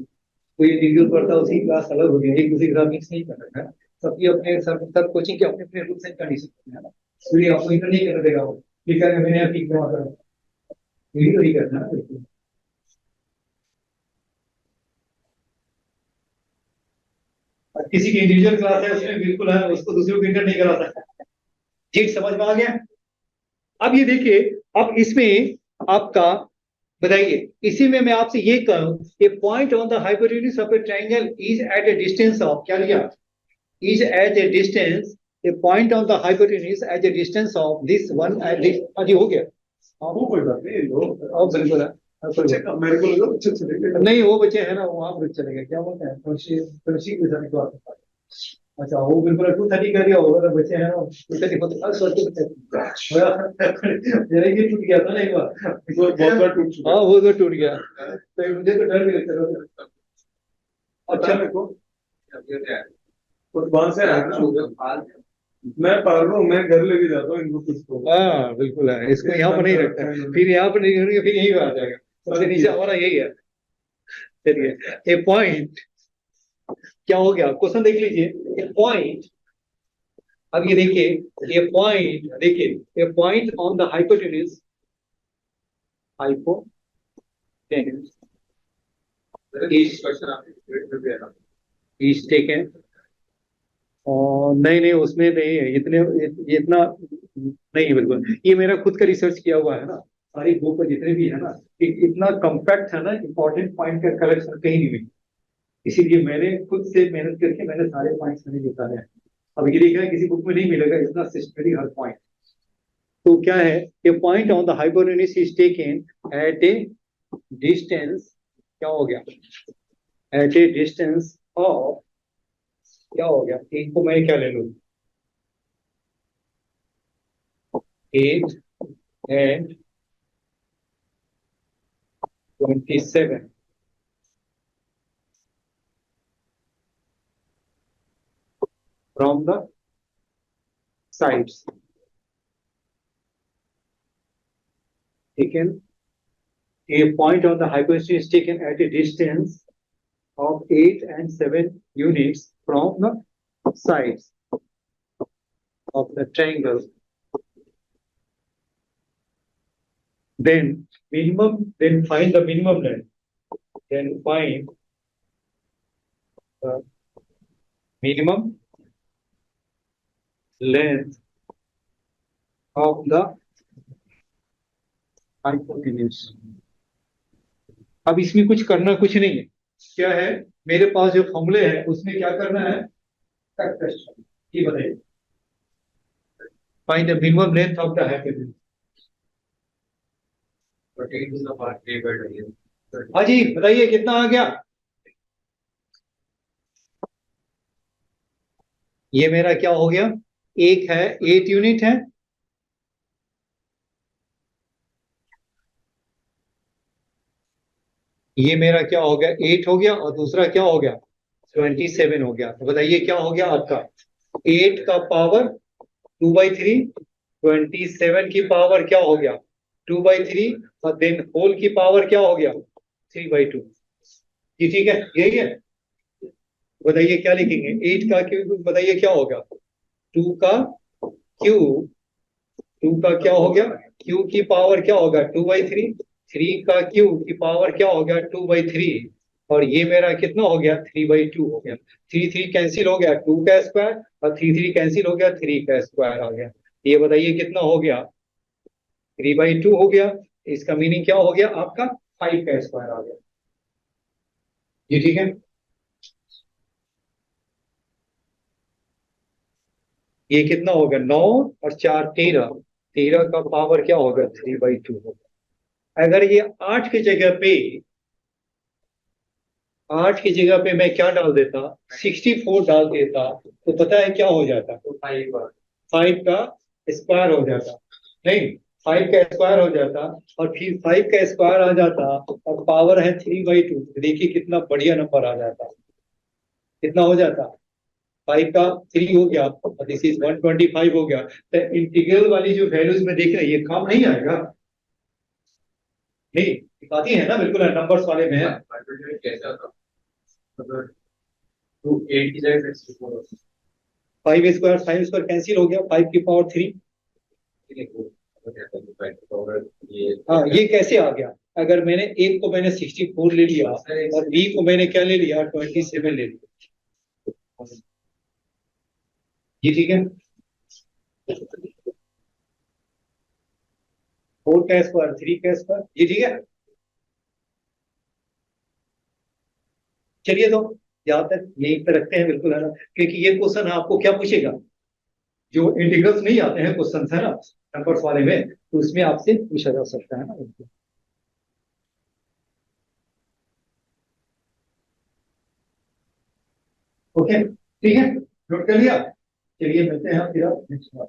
S1: कोई इंडिविजुअल पढ़ता है उसकी क्लास अलग होती है, एक दूसरे के साथ मिक्स नहीं करना है। सबकी अपने सब कोचिंग के अपने अपने रूल्स एंड कंडीशन है ना, इसलिए आपको इंटर नहीं करने देगा वो, ये कहेगा मैंने यहाँ ठीक जमा करा, यही तो नहीं करना है बिल्कुल। और किसी की इंडिविजुअल क्लास है उसमें बिल्कुल है, उसको दूसरों को इंटर नहीं करा सकता। ठीक समझ में आ गया? अब ये देखिए, अब इसमें आपका बताइए, इसी में मैं आपसे ये कहूं, a point on the hypotenuse of a triangle is at a distance of, क्या लिया? Is at a distance, a point on the hypotenuse at a distance of this one at this. हाँ जी हो गया। हाँ वो कोई बात नहीं, बिल्कुल है। मेरे को लगा बच्चे चले गए, नहीं वो बच्चे हैं ना, वहां पर चले गए, क्या बोलते हैं तुलसी, तुलसी के साथ बात। अच्छा वो बिल्कुल 230 कर दिया होगा, तो बच्चे हैं ना 230 को तो सोचते मेरा ये टूट गया था ना एक बार, वो बहुत बार टूट चुका। हाँ वो तो टूट गया, तो मुझे तो डर भी लगता था। अच्छा मेरे को कुछ वहां से मैं पढ़ रहा हूँ, मैं घर लेके जाता हूँ इनको कुछ तो। हाँ बिल्कुल है, इसको यहाँ पर नहीं रखता है, फिर यहाँ पर नहीं करेंगे, फिर यहीं पर आ जाएगा, सबसे नीचे हमारा यही है। चलिए, ए पॉइंट क्या हो गया, क्वेश्चन देख लीजिए। ए पॉइंट अब ये देखिए, ए पॉइंट, देखिए a point on the hypotenuse, hypotenuse
S2: question आपने
S1: इज टेकन, और नहीं नहीं उसमें नहीं है इतने, ये इतना नहीं है बिल्कुल, ये मेरा खुद का रिसर्च किया हुआ है ना, सारी बुक पर जितने भी है ना, इतना कम्पैक्ट है ना, इंपॉर्टेंट पॉइंट का कलेक्शन कहीं नहीं मिली, इसीलिए मैंने खुद से मेहनत करके मैंने सारे पॉइंट्स मैंने निकाले हैं। अब ये देखा है किसी बुक में नहीं मिलेगा इतना सिस्टमेटिक हर पॉइंट। तो क्या है, a point on the hypotenuse is taken at a distance, क्या हो गया, एट ए डिस्टेंस ऑफ, क्या हो गया, इनको मैं क्या ले लूं, 8 and 27 from the sides taken, a point on the hypotenuse is taken at a distance of 8 and 7 units from the sides of the triangle, then find the minimum length, then find the minimum length of the hypotenuse। अब इसमें कुछ करना कुछ नहीं है, क्या है, मेरे पास जो फॉर्मूले है उसमें क्या करना है, ये बताइए, find the minimum length of the hypotenuse. हाँ जी बताइए कितना आ गया, ये मेरा क्या हो गया, एक है 8 यूनिट है, ये मेरा क्या हो गया 8 हो गया, और दूसरा क्या हो गया 27 हो गया। तो बताइए क्या हो गया आपका, 8 का पावर 2/3, 27 की पावर क्या हो गया 2/3, और देन होल की पावर क्या हो गया 3/2। ये ठीक है, यही है। बताइए क्या लिखेंगे, 8 का क्यूब, बताइए क्या होगा, 2 का क्यूब, 2 का क्या हो गया, क्यूब की पावर क्या होगा 2/3, 3 का क्यूब की पावर क्या हो गया 2/3, और ये मेरा कितना हो गया 3/2 हो गया। 3 कैंसिल हो गया 2 का स्क्वायर, और 3 कैंसिल हो गया 3 का स्क्वायर आ गया। ये बताइए कितना हो गया 3/2 हो गया। इसका मीनिंग क्या हो गया आपका 5 का स्क्वायर आ गया। ये ठीक है, ये कितना होगा 9 और 4 13, 13 का पावर क्या होगा 3/2 होगा। अगर ये 8 की जगह पे, 8 की जगह पे मैं क्या डाल देता 64 डाल देता, तो पता है क्या हो जाता, 5 का स्क्वायर हो जाता, नहीं 5 का स्क्वायर हो जाता, और फिर 5 का स्क्वायर आ जाता, और पावर है 3/2, देखिए कितना बढ़िया नंबर आ जाता, कितना हो जाता 5 का 3 हो गया, और दिस इज 125 हो गया। तो इंटीग्रल वाली जो वैल्यूज में देख रहे हैं ये काम नहीं आएगा, नहीं दिखाती है ना, बिल्कुल नंबर्स वाले में है।
S2: कैसे होता मतलब 2 8 की जगह 64
S1: 5 स्क्वायर कैंसिल हो गया, 5 की पावर 3। हाँ ये कैसे आ गया, अगर मैंने एक को मैंने 64 ले लिया और बी को मैंने क्या ले लिया 27 ले लिया, ये ठीक है। 4 का स्क्वायर 3 का स्क्वायर, ये ठीक है। चलिए तो यहाँ तक यहीं पे रखते हैं, बिल्कुल है ना, क्योंकि ये क्वेश्चन आपको क्या पूछेगा, जो इंटीग्रल्स नहीं आते हैं क्वेश्चन है ना नंबर्स वाले में, तो उसमें आपसे पूछा जा सकता है ना। ओके ठीक है, नोट कर लिया। चलिए मिलते हैं फिर आप नेक्स्ट बार।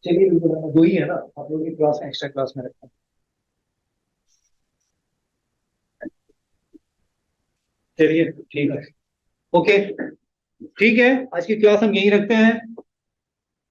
S1: चलिए बिल्कुल दो ही है ना, आप लोगों की क्लास एक्स्ट्रा क्लास में रखते हैं। चलिए ठीक है, ओके ठीक है, आज की क्लास हम यहीं रखते हैं।